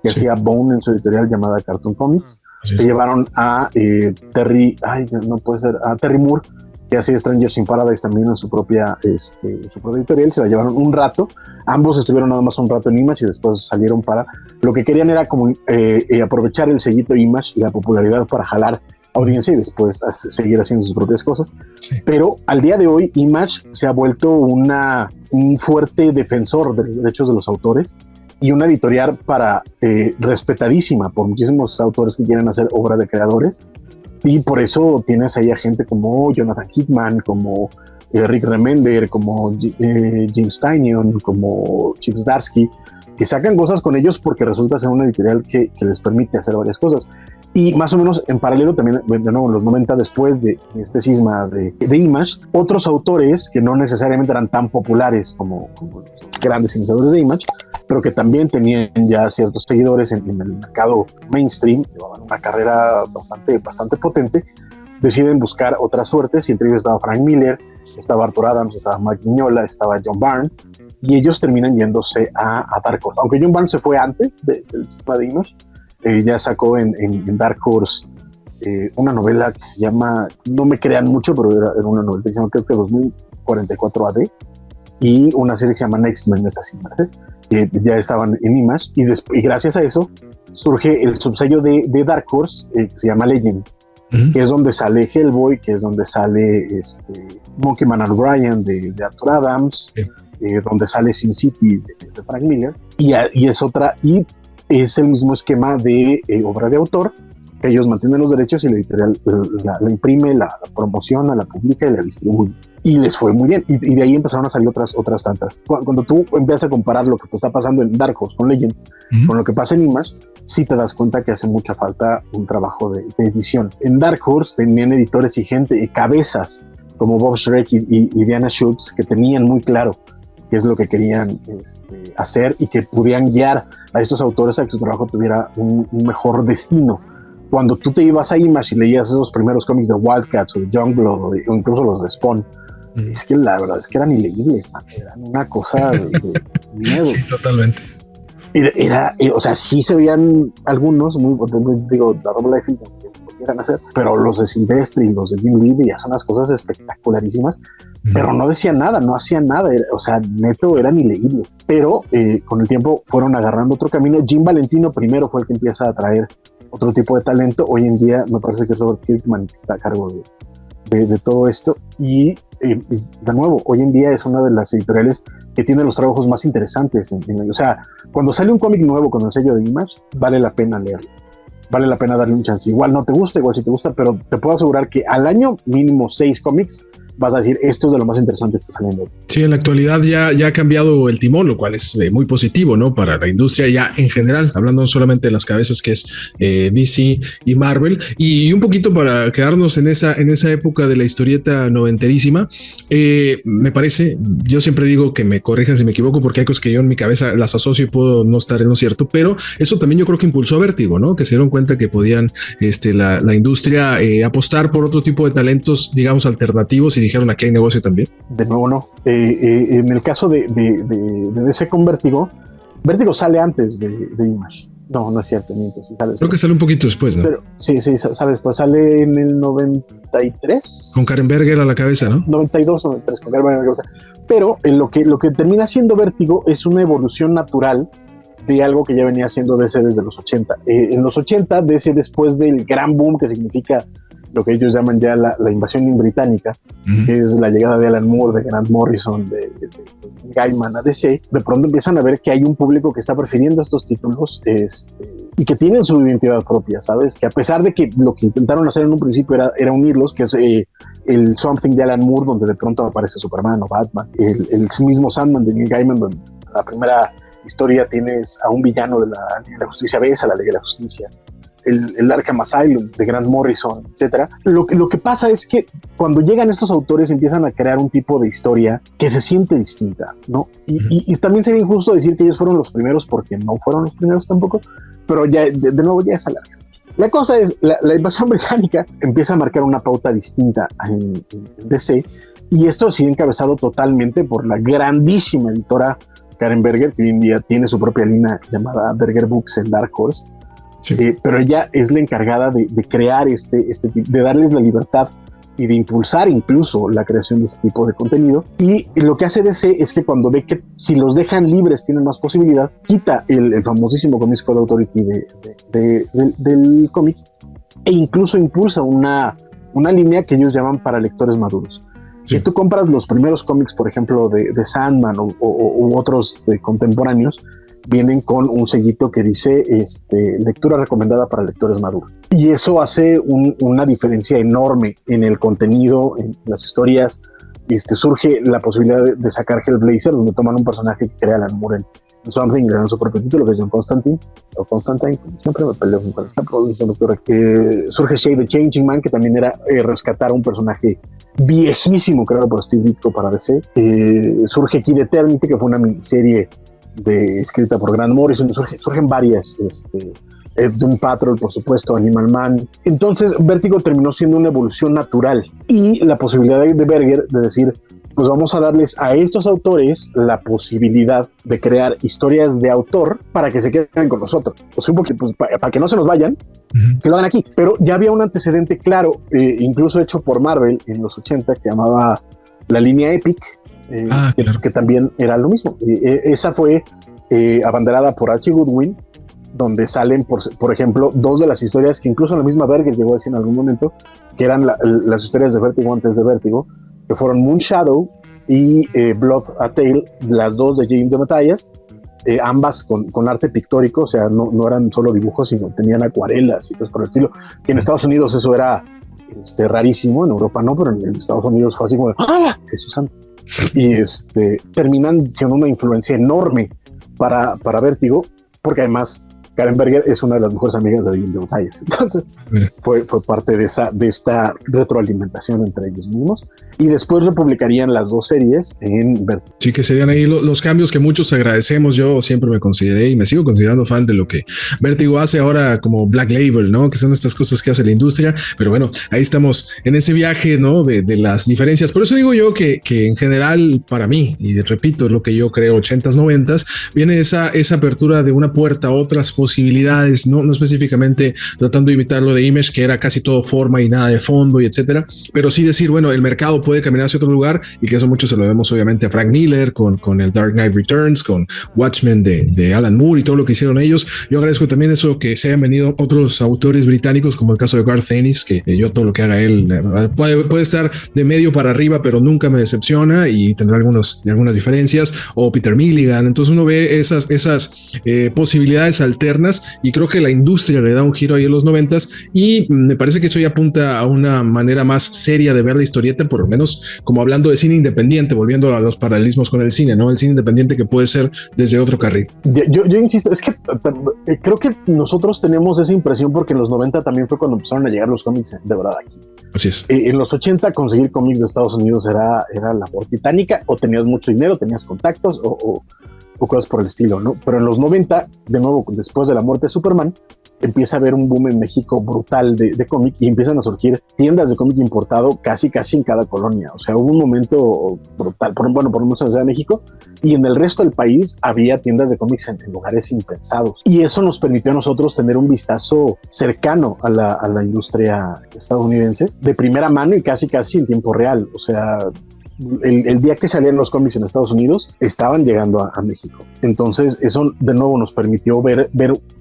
S2: que hacía Bone en su editorial llamada Cartoon Comics. Se llevaron a Terry Moore, que hacía Strangers in Paradise también en su propia editorial. Se la llevaron un rato. Ambos estuvieron nada más un rato en Image y después salieron para... Lo que querían era como aprovechar el sellito Image y la popularidad para jalar audiencia y después seguir haciendo sus propias cosas. Sí. Pero al día de hoy Image se ha vuelto un fuerte defensor de los derechos de los autores y una editorial respetadísima por muchísimos autores que quieren hacer obra de creadores. Y por eso tienes ahí a gente como Jonathan Hickman, como Rick Remender, como James Tynion, como Chip Zdarsky, que sacan cosas con ellos porque resulta ser una editorial que les permite hacer varias cosas. Y más o menos en paralelo también, de nuevo, en los 90, después de este cisma de Image, otros autores que no necesariamente eran tan populares como los grandes iniciadores de Image, pero que también tenían ya ciertos seguidores en el mercado mainstream, llevaban una carrera bastante potente, deciden buscar otras suertes y entre ellos estaba Frank Miller, estaba Arthur Adams, estaba Mike Mignola, estaba John Byrne, y ellos terminan yéndose a Dark Horse. Aunque John Byrne se fue antes del cisma de Image, ya sacó en Dark Horse una novela que se llama, no me crean mucho, pero era una novela que se llama creo que 2044 AD, y una serie que se llama Next Men, es así, ¿verdad? Que ya estaban en Image, y gracias a eso surge el subsello de Dark Horse, que se llama Legend, que es donde sale Hellboy, que es donde sale Monkey Man O'Brien de Arthur Adams, donde sale Sin City de Frank Miller, y es el mismo esquema de obra de autor, que ellos mantienen los derechos y la editorial la imprime, la promociona, la publica y la distribuye. Y les fue muy bien. Y de ahí empezaron a salir otras tantas. Cuando tú empiezas a comparar lo que está pasando en Dark Horse con Legends, con lo que pasa en Image, sí te das cuenta que hace mucha falta un trabajo de edición. En Dark Horse tenían editores y gente, cabezas, como Bob Schreck y Diana Schultz, que tenían muy claro qué es lo que querían hacer y que podían guiar a estos autores a que su trabajo tuviera un mejor destino. Cuando tú te ibas a Image y leías esos primeros cómics de Wildcats o de Youngblood o incluso los de Spawn, es que la verdad es que eran ilegibles, man. Eran una cosa de miedo. Sí,
S1: totalmente.
S2: O sea, sí se veían algunos, digo, la Double Life que pudieran hacer, pero los de Silvestri y los de Jim Lee ya son unas cosas espectacularísimas, pero no decían nada, no hacían nada, o sea, neto eran ilegibles. Pero con el tiempo fueron agarrando otro camino. Jim Valentino primero fue el que empieza a traer otro tipo de talento. Hoy en día me parece que es Robert Kirkman que está a cargo de todo esto, y de nuevo, hoy en día es una de las editoriales que tiene los trabajos más interesantes. O sea, cuando sale un cómic nuevo con el sello de Image, vale la pena leerlo. Vale la pena darle un chance. Igual no te gusta, igual sí te gusta, pero te puedo asegurar que al año mínimo 6 cómics vas a decir, esto es de lo más interesante que está saliendo.
S1: Sí, en la actualidad ya ha cambiado el timón, lo cual es muy positivo, ¿no? Para la industria ya en general, hablando no solamente de las cabezas que es DC y Marvel, y un poquito para quedarnos en esa época de la historieta noventerísima, me parece, yo siempre digo que me corrijan si me equivoco, porque hay cosas que yo en mi cabeza las asocio y puedo no estar en lo cierto, pero eso también yo creo que impulsó a Vértigo, ¿no? Que se dieron cuenta que podían la industria apostar por otro tipo de talentos, digamos, alternativos, y dijeron, aquí hay negocio también.
S2: De nuevo no. En el caso de DC con Vértigo sale antes de Image. No es cierto, miento. Sí sale
S1: Creo que sale un poquito después, ¿no?
S2: Pero, sí, sale después. Sale en el 93.
S1: Con Karen Berger a la cabeza, ¿no?
S2: 92, 93, con Karen Berger a la cabeza. Pero lo que termina siendo Vértigo es una evolución natural de algo que ya venía haciendo DC desde los 80. En los 80, DC, después del gran boom que significa lo que ellos llaman ya la invasión británica, que es la llegada de Alan Moore, de Grant Morrison, de Gaiman a DC, de pronto empiezan a ver que hay un público que está prefiriendo estos títulos y que tienen su identidad propia, ¿sabes? Que a pesar de que lo que intentaron hacer en un principio era unirlos, que es el Swamp Thing de Alan Moore, donde de pronto aparece Superman o Batman, el mismo Sandman de Neil Gaiman, donde la primera historia tienes a un villano de la Liga de la Justicia, ves a la Liga de la Justicia, el Arkham Asylum de Grant Morrison, etcétera. Lo que pasa es que cuando llegan estos autores empiezan a crear un tipo de historia que se siente distinta, ¿no? Y también sería injusto decir que ellos fueron los primeros, porque no fueron los primeros tampoco, pero ya de nuevo ya es alarga. La cosa es, la invasión británica empieza a marcar una pauta distinta en DC, y esto sigue encabezado totalmente por la grandísima editora Karen Berger, que hoy en día tiene su propia línea llamada Berger Books en Dark Horse. Sí. Pero ella es la encargada de crear de darles la libertad y de impulsar incluso la creación de este tipo de contenido. Y lo que hace DC es que cuando ve que si los dejan libres tienen más posibilidad, quita el famosísimo Comics Code Authority del cómic, e incluso impulsa una línea que ellos llaman para lectores maduros. Sí. Si tú compras los primeros cómics, por ejemplo, de Sandman u otros contemporáneos, vienen con un sellito que dice lectura recomendada para lectores maduros. Y eso hace una diferencia enorme en el contenido, en las historias. Surge la posibilidad de sacar Hellblazer, donde toman un personaje que crea Alan Moore en Something y le dan su propio título, que es John Constantine, o Constantine, siempre me peleo con cuál es la pronunciación correcta. Surge Shade the Changing Man, que también era rescatar a un personaje viejísimo creado por Steve Ditko para DC. Surge Kid Eternity, que fue una miniserie escrita por Grant Morrison. Surgen varias, Doom Patrol, por supuesto, Animal Man. Entonces Vértigo terminó siendo una evolución natural, y la posibilidad de Berger de decir, pues vamos a darles a estos autores la posibilidad de crear historias de autor para que se queden con nosotros, pues un poquito, pues, para que no se nos vayan, que lo hagan aquí. Pero ya había un antecedente claro, incluso hecho por Marvel en los 80, que llamaba la línea Epic, claro, que también era lo mismo. Esa fue abanderada por Archie Goodwin, donde salen, por ejemplo, dos de las historias que incluso la misma Berger llegó a decir en algún momento, que eran las historias de Vértigo antes de Vértigo, que fueron Moon Shadow y Blood a Tale, las dos de James DeMatteis, ambas con arte pictórico, o sea, no eran solo dibujos, sino tenían acuarelas y cosas por el estilo, que en Estados Unidos eso era rarísimo, en Europa no, pero en Estados Unidos fue así como de, ¡ah, Jesús santo! Y terminan siendo una influencia enorme para Vértigo, porque además Karen Berger es una de las mejores amigas de James DeMatteis. Entonces fue parte de esta retroalimentación entre ellos mismos, y después republicarían las dos series en Vértigo.
S1: Sí, que serían ahí los cambios que muchos agradecemos. Yo siempre me consideré y me sigo considerando fan de lo que Vértigo hace ahora como Black Label, ¿no? Que son estas cosas que hace la industria, pero bueno, ahí estamos en ese viaje, ¿no? De las diferencias. Por eso digo yo que en general, para mí, y repito, es lo que yo creo, 80s, 90s, viene esa apertura de una puerta a otras posibilidades, no específicamente tratando de imitar lo de Image, que era casi todo forma y nada de fondo y etcétera, pero sí decir, bueno, el mercado puede caminar hacia otro lugar, y que eso mucho se lo debemos obviamente a Frank Miller con el Dark Knight Returns, con Watchmen de Alan Moore y todo lo que hicieron ellos. Yo agradezco también eso, que se hayan venido otros autores británicos, como el caso de Garth Ennis, que yo todo lo que haga él puede estar de medio para arriba, pero nunca me decepciona y tendrá algunas diferencias, o Peter Milligan. Entonces uno ve esas posibilidades alternas, y creo que la industria le da un giro ahí en los 90s, y me parece que eso ya apunta a una manera más seria de ver la historieta, por lo menos como hablando de cine independiente, volviendo a los paralelismos con el cine, ¿no? El cine independiente que puede ser desde otro carril.
S2: Yo insisto, es que creo que nosotros tenemos esa impresión porque en los 90 también fue cuando empezaron a llegar los cómics de verdad aquí.
S1: Así es.
S2: En los 80 conseguir cómics de Estados Unidos era labor titánica, o tenías mucho dinero, tenías contactos o cosas por el estilo, ¿no? Pero en los 90, de nuevo, después de la muerte de Superman, empieza a haber un boom en México brutal de cómic, y empiezan a surgir tiendas de cómic importado casi en cada colonia. O sea, hubo un momento brutal, por lo menos en la Ciudad de México, y en el resto del país había tiendas de cómics en lugares impensados. Y eso nos permitió a nosotros tener un vistazo cercano a la industria estadounidense de primera mano y casi en tiempo real. O sea, el día que salían los cómics en Estados Unidos, estaban llegando a México. Entonces eso de nuevo nos permitió ver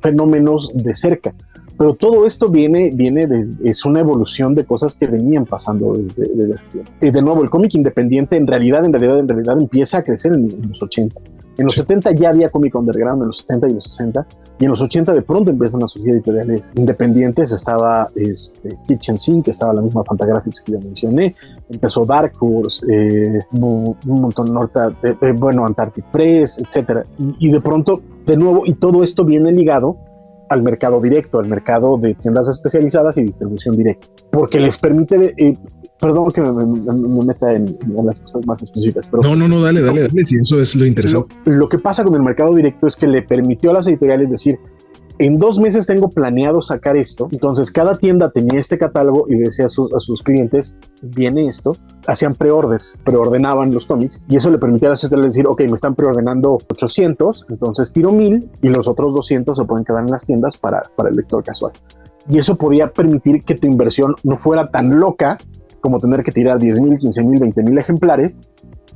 S2: fenómenos de cerca. Pero todo esto es una evolución de cosas que venían pasando desde ese tiempo. Y de nuevo, el cómic independiente en realidad empieza a crecer en los 80. En los 70 ya había cómic underground, en los 70 y los 60, y en los 80 de pronto empiezan a surgir editoriales independientes. Estaba Kitchen Sink, estaba la misma Fantagraphics que ya mencioné, empezó Dark Horse, un montón Antarctic Press, etcétera. Y de pronto, de nuevo, y todo esto viene ligado al mercado directo, al mercado de tiendas especializadas y distribución directa, porque les permite... perdón que me meta en las cosas más específicas, pero...
S1: No, dale, si eso es lo interesante.
S2: Lo que pasa con el mercado directo es que le permitió a las editoriales decir, en 2 meses tengo planeado sacar esto. Entonces cada tienda tenía este catálogo y le decía a sus clientes, viene esto. Hacían preordenaban los cómics, y eso le permitía a las editoriales decir, ok, me están preordenando 800, entonces tiro 1000 y los otros 200 se pueden quedar en las tiendas para el lector casual. Y eso podía permitir que tu inversión no fuera tan loca como tener que tirar 10,000, 15,000, 20,000 ejemplares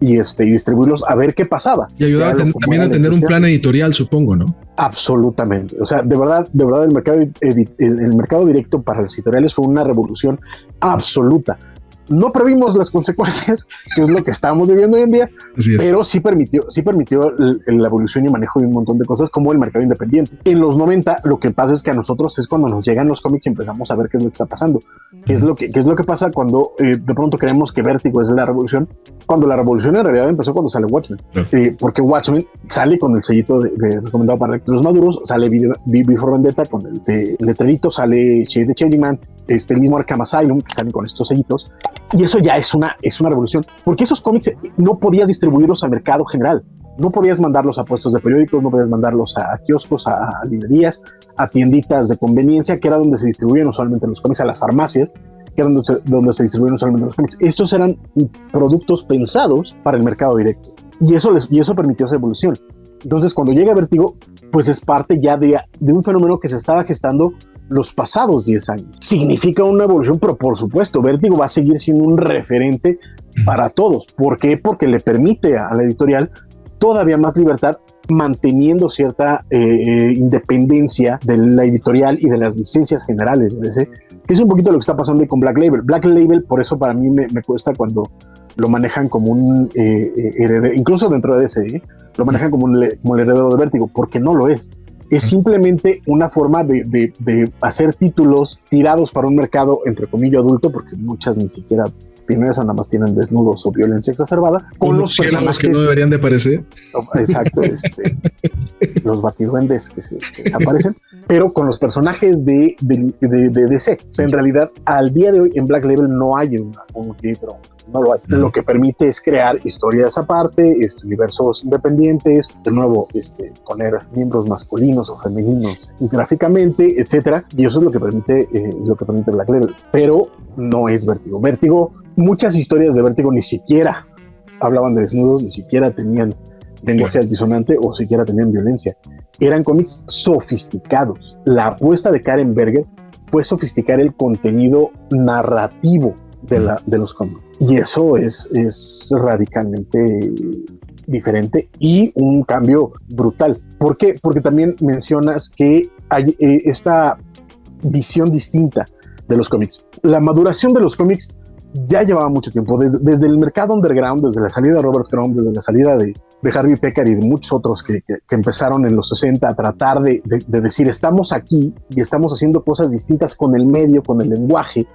S2: y distribuirlos a ver qué pasaba.
S1: Y ayudaba también a tener un plan editorial, supongo, ¿no?
S2: Absolutamente. O sea, de verdad el mercado directo para las editoriales fue una revolución absoluta. No previmos las consecuencias, que es lo que estamos viviendo hoy en día, pero sí permitió la evolución y manejo de un montón de cosas como el mercado independiente. En los 90, lo que pasa es que a nosotros es cuando nos llegan los cómics y empezamos a ver qué es lo que está pasando. ¿Qué es lo que pasa cuando de pronto creemos que Vértigo es la revolución? Cuando la revolución en realidad empezó cuando sale Watchmen. Porque Watchmen sale con el sellito de recomendado para lectores maduros, sale V for Vendetta con el letrerito, sale Shade the Changing Man, el mismo Arkham Asylum, que salen con estos sellitos. Y eso ya es una revolución, porque esos cómics no podías distribuirlos al mercado general. No podías mandarlos a puestos de periódicos, no podías mandarlos a kioscos, a librerías, a tienditas de conveniencia, que era donde se distribuían usualmente los cómics, a las farmacias, que eran donde se distribuían usualmente los cómics. Estos eran productos pensados para el mercado directo, y eso permitió esa evolución. Entonces, cuando llega Vértigo, pues es parte ya de un fenómeno que se estaba gestando los pasados 10 años. Significa una evolución, pero por supuesto, Vértigo va a seguir siendo un referente para todos. ¿Por qué? Porque le permite a la editorial todavía más libertad, manteniendo cierta independencia de la editorial y de las licencias generales de DC, que es un poquito lo que está pasando ahí con Black Label. Black Label, por eso para mí me cuesta cuando lo manejan como un heredero, incluso dentro de DC, lo manejan como el heredero de Vértigo, porque no lo es. Es simplemente una forma de hacer títulos tirados para un mercado, entre comillas, adulto, porque muchas ni siquiera tienen eso, nada más tienen desnudos o violencia exacerbada. Con los personajes
S1: que no deberían de aparecer.
S2: Exacto, los batiduendes que aparecen, pero con los personajes de DC. O sea, en realidad, al día de hoy, en Black Label no hay un libro. No lo hay. Lo que permite es crear historias aparte, universos independientes, de nuevo, poner miembros masculinos o femeninos gráficamente, etcétera. Y eso es lo que permite Black Label. Pero no es Vértigo. Muchas historias de Vértigo ni siquiera hablaban de desnudos, ni siquiera tenían lenguaje altisonante o siquiera tenían violencia. Eran cómics sofisticados. La apuesta de Karen Berger fue sofisticar el contenido narrativo de los cómics. Y eso es radicalmente diferente y un cambio brutal. ¿Por qué? Porque también mencionas que hay esta visión distinta de los cómics. La maduración de los cómics ya llevaba mucho tiempo, desde el mercado underground, desde la salida de Robert Crumb, desde la salida de Harvey Pekar y de muchos otros que empezaron en los 60 a tratar de decir, estamos aquí y estamos haciendo cosas distintas con el medio, con el lenguaje.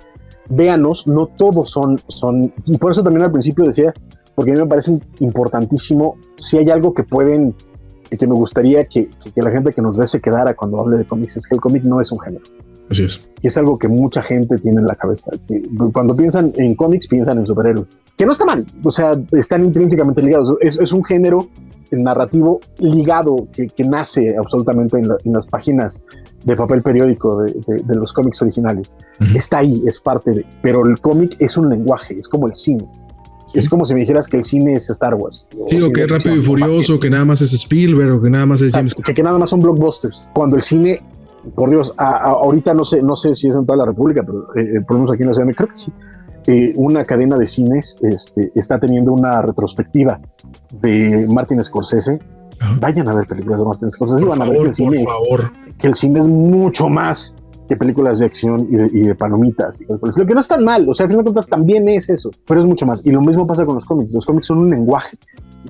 S2: Véanos, no todos son, y por eso también al principio decía, porque a mí me parece importantísimo, si hay algo que pueden, que me gustaría que la gente que nos ve se quedara cuando hable de cómics, es que el cómic no es un género.
S1: Así es.
S2: Y es algo que mucha gente tiene en la cabeza. Que cuando piensan en cómics, piensan en superhéroes. Que no está mal, o sea, están intrínsecamente ligados. Es un género narrativo ligado que nace absolutamente en las páginas de papel periódico de los cómics originales. Uh-huh. Está ahí, es parte de... Pero el cómic es un lenguaje, es como el cine. ¿Sí? Es como si me dijeras que el cine es Star Wars.
S1: Sí, o que es Rápido y Furioso, que nada más es Spielberg, o que nada más es James...
S2: Que nada más son blockbusters. Cuando el cine... Por Dios, ahorita no sé si es en toda la República, pero por lo menos aquí en la ciudad, creo que sí. Una cadena de cines está teniendo una retrospectiva de Martin Scorsese. Uh-huh. Vayan a ver películas de Martin Scorsese y van a ver que el cine es mucho más que películas de acción y de palomitas. Lo que no es tan mal, o sea, al final de cuentas también es eso, pero es mucho más. Y lo mismo pasa con los cómics. Los cómics son un lenguaje.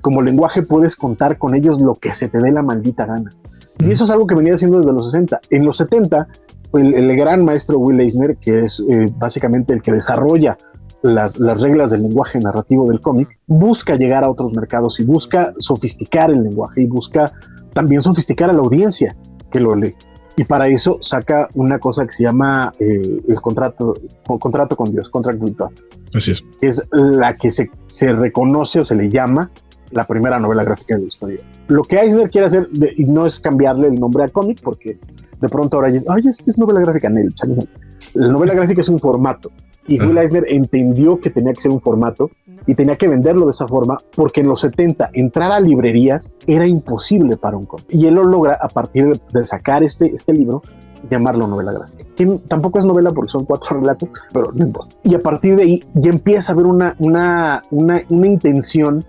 S2: Como lenguaje puedes contar con ellos lo que se te dé la maldita gana. Y eso es algo que venía haciendo desde los 60. En los 70, el gran maestro Will Eisner, que es básicamente el que desarrolla las reglas del lenguaje narrativo del cómic, busca llegar a otros mercados y busca sofisticar el lenguaje y busca también sofisticar a la audiencia que lo lee. Y para eso saca una cosa que se llama el contrato con Dios, Contract with God.
S1: Así es.
S2: Que es la que se reconoce o se le llama la primera novela gráfica de la historia. Lo que Eisner quiere hacer, y no es cambiarle el nombre al cómic, porque de pronto ahora es que es novela gráfica. La novela gráfica es un formato, y Will Eisner entendió que tenía que ser un formato y tenía que venderlo de esa forma, porque en los 70 entrar a librerías era imposible para un cómic. Y él lo logra a partir de sacar este libro, llamarlo novela gráfica. Que tampoco es novela porque son 4 relatos, pero no importa. Y a partir de ahí ya empieza a haber una intención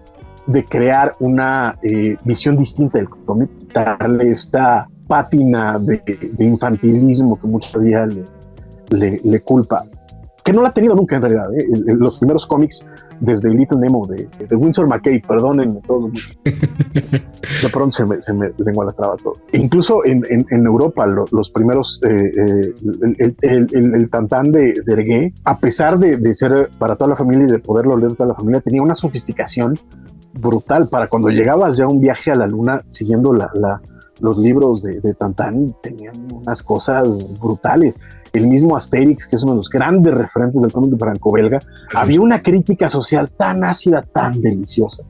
S2: de crear una visión distinta del cómic, darle esta pátina de infantilismo que muchos días le culpa, que no la ha tenido nunca en realidad. Los primeros cómics, desde Little Nemo de Winsor McCay, perdónenme todos, de pronto se me lengua la traba todo. E incluso en Europa, los primeros, el Tantán de Hergé, a pesar de ser para toda la familia y de poderlo leer toda la familia, tenía una sofisticación brutal. Para cuando llegabas ya a un viaje a la luna siguiendo los libros de Tantán, tenían unas cosas brutales. El mismo Asterix, que es uno de los grandes referentes del cómic franco-belga, había una crítica social tan ácida, tan deliciosa,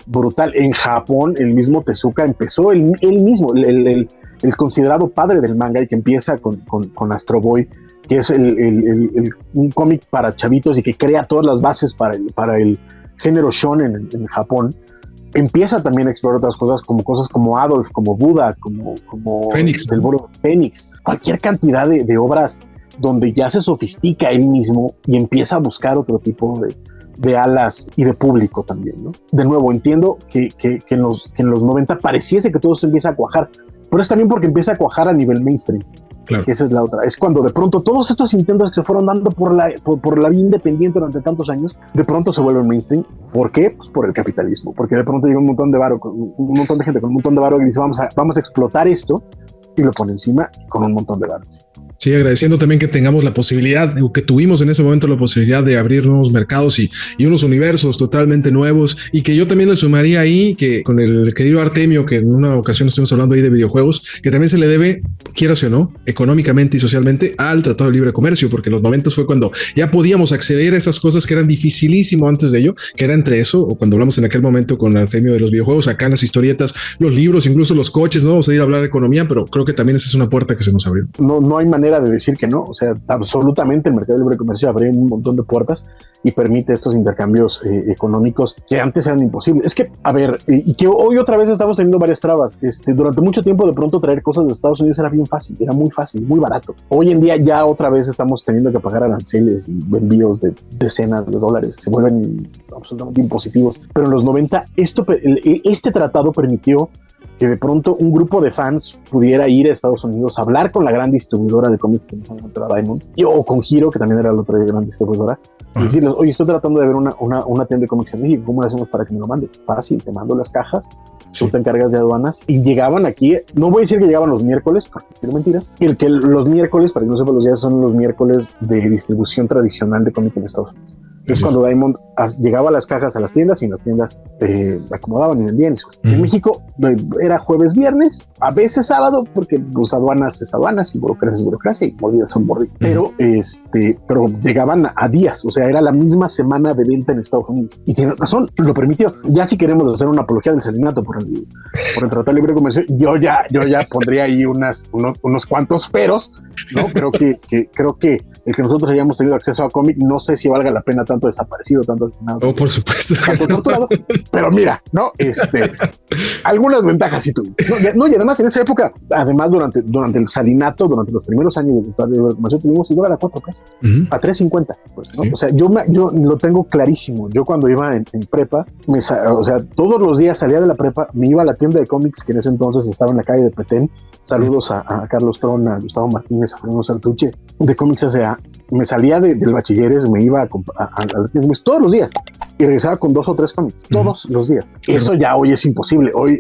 S2: brutal. En Japón, el mismo Tezuka empezó él mismo, el considerado padre del manga, y que empieza con Astro Boy, que es un cómic para chavitos y que crea todas las bases para el género shonen en Japón. Empieza también a explorar otras cosas como Adolf, como Buda, como
S1: Fénix,
S2: del Boro Fénix, cualquier cantidad de obras donde ya se sofistica él mismo y empieza a buscar otro tipo de alas y de público también, ¿no? De nuevo, entiendo que en los 90 pareciese que todo esto empieza a cuajar, pero es también porque empieza a cuajar a nivel mainstream. Claro. Que esa es la otra. Es cuando de pronto todos estos intentos que se fueron dando por la vía independiente durante tantos años, de pronto se vuelven mainstream. ¿Por qué? Pues por el capitalismo. Porque de pronto llega un montón de gente con un montón de varo y dice, vamos a explotar esto, y lo pone encima con un montón de varos.
S1: Sí, agradeciendo también que tengamos la posibilidad, o que tuvimos en ese momento la posibilidad de abrir nuevos mercados y unos universos totalmente nuevos, y que yo también le sumaría ahí que con el querido Artemio, que en una ocasión estuvimos hablando ahí de videojuegos, que también se le debe, quieras o no, económicamente y socialmente al Tratado de Libre Comercio, porque en los 90 fue cuando ya podíamos acceder a esas cosas que eran dificilísimo antes de ello, que era entre eso, o cuando hablamos en aquel momento con Artemio de los videojuegos, acá en las historietas, los libros, incluso los coches, no vamos a ir a hablar de economía, pero creo que también esa es una puerta que se nos abrió.
S2: No hay manera de decir que no, o sea, absolutamente el mercado de libre comercio abrió un montón de puertas, y permite estos intercambios económicos que antes eran imposibles. Es que, a ver, y que hoy otra vez estamos teniendo varias trabas. Durante mucho tiempo de pronto traer cosas de Estados Unidos era bien fácil, era muy fácil, muy barato. Hoy en día ya otra vez estamos teniendo que pagar aranceles y envíos de decenas de dólares, se vuelven absolutamente impositivos. Pero en los 90 este tratado permitió que de pronto un grupo de fans pudiera ir a Estados Unidos a hablar con la gran distribuidora de cómics que en ese momento era Diamond, o con Hiro, que también era la otra gran distribuidora, y decirles, oye, estoy tratando de ver una tienda de cómics en México, ¿cómo lo hacemos para que me lo mandes? Fácil, te mando las cajas, tú te encargas de aduanas, y llegaban aquí, no voy a decir que llegaban los miércoles, porque es mentiras, que los miércoles, para que no sepan, los días son los miércoles de distribución tradicional de cómics en Estados Unidos. Es cuando Diamond llegaba a las cajas a las tiendas y en las tiendas acomodaban y vendían eso. En México era jueves, viernes, a veces sábado, porque pues aduanas es aduanas y burocracia es burocracia y mordidas son mordidas. Pero llegaban a días, o sea, era la misma semana de venta en Estados Unidos. Y tiene razón, lo permitió. Ya si queremos hacer una apología del salinato por el Tratado de Libre Comercio, yo ya pondría ahí unos cuantos peros, ¿no? Creo que el que nosotros hayamos tenido acceso a cómic, no sé si valga la pena tanto desaparecido, tanto asesinado.
S1: Oh, por supuesto.
S2: Tanto torturado. Pero mira, ¿no? Algunas ventajas sí tuve. No, y además en esa época, además durante el salinato, durante los primeros años del Tratado de Libre Comercio, tuvimos $1 a $4, a $3.50. Pues, ¿no? Sí. O sea, yo lo tengo clarísimo. Yo cuando iba en prepa, todos los días salía de la prepa, me iba a la tienda de cómics que en ese entonces estaba en la calle de Petén. Saludos a Carlos Tron, a Gustavo Martínez, a Fernando Sartuche, de Cómics S.A. Me salía del bachilleres, me iba a la tienda todos los días y regresaba con 2 o 3 cómics todos los días. Eso ya hoy es imposible. Hoy,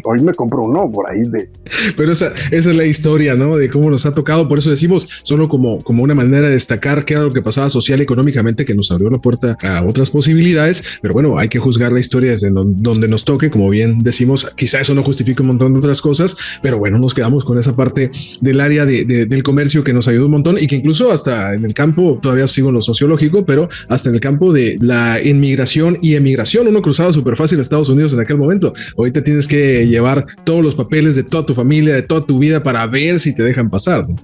S2: hoy me compro uno por ahí de.
S1: Pero esa es la historia, ¿no? De cómo nos ha tocado. Por eso decimos solo como una manera de destacar qué era lo que pasaba social y económicamente, que nos abrió la puerta a otras posibilidades. Pero bueno, hay que juzgar la historia desde donde nos toque. Como bien decimos, quizá eso no justifique un montón de otras cosas, pero bueno, nos quedamos con esa parte del área del comercio que nos ayudó un montón y que incluso hasta en el campo, todavía sigo en lo sociológico, pero hasta en el campo de la inmigración y emigración, uno cruzaba súper fácil a Estados Unidos en aquel momento. Ahorita tienes que llevar todos los papeles de toda tu familia, de toda tu vida para ver si te dejan pasar, ¿no?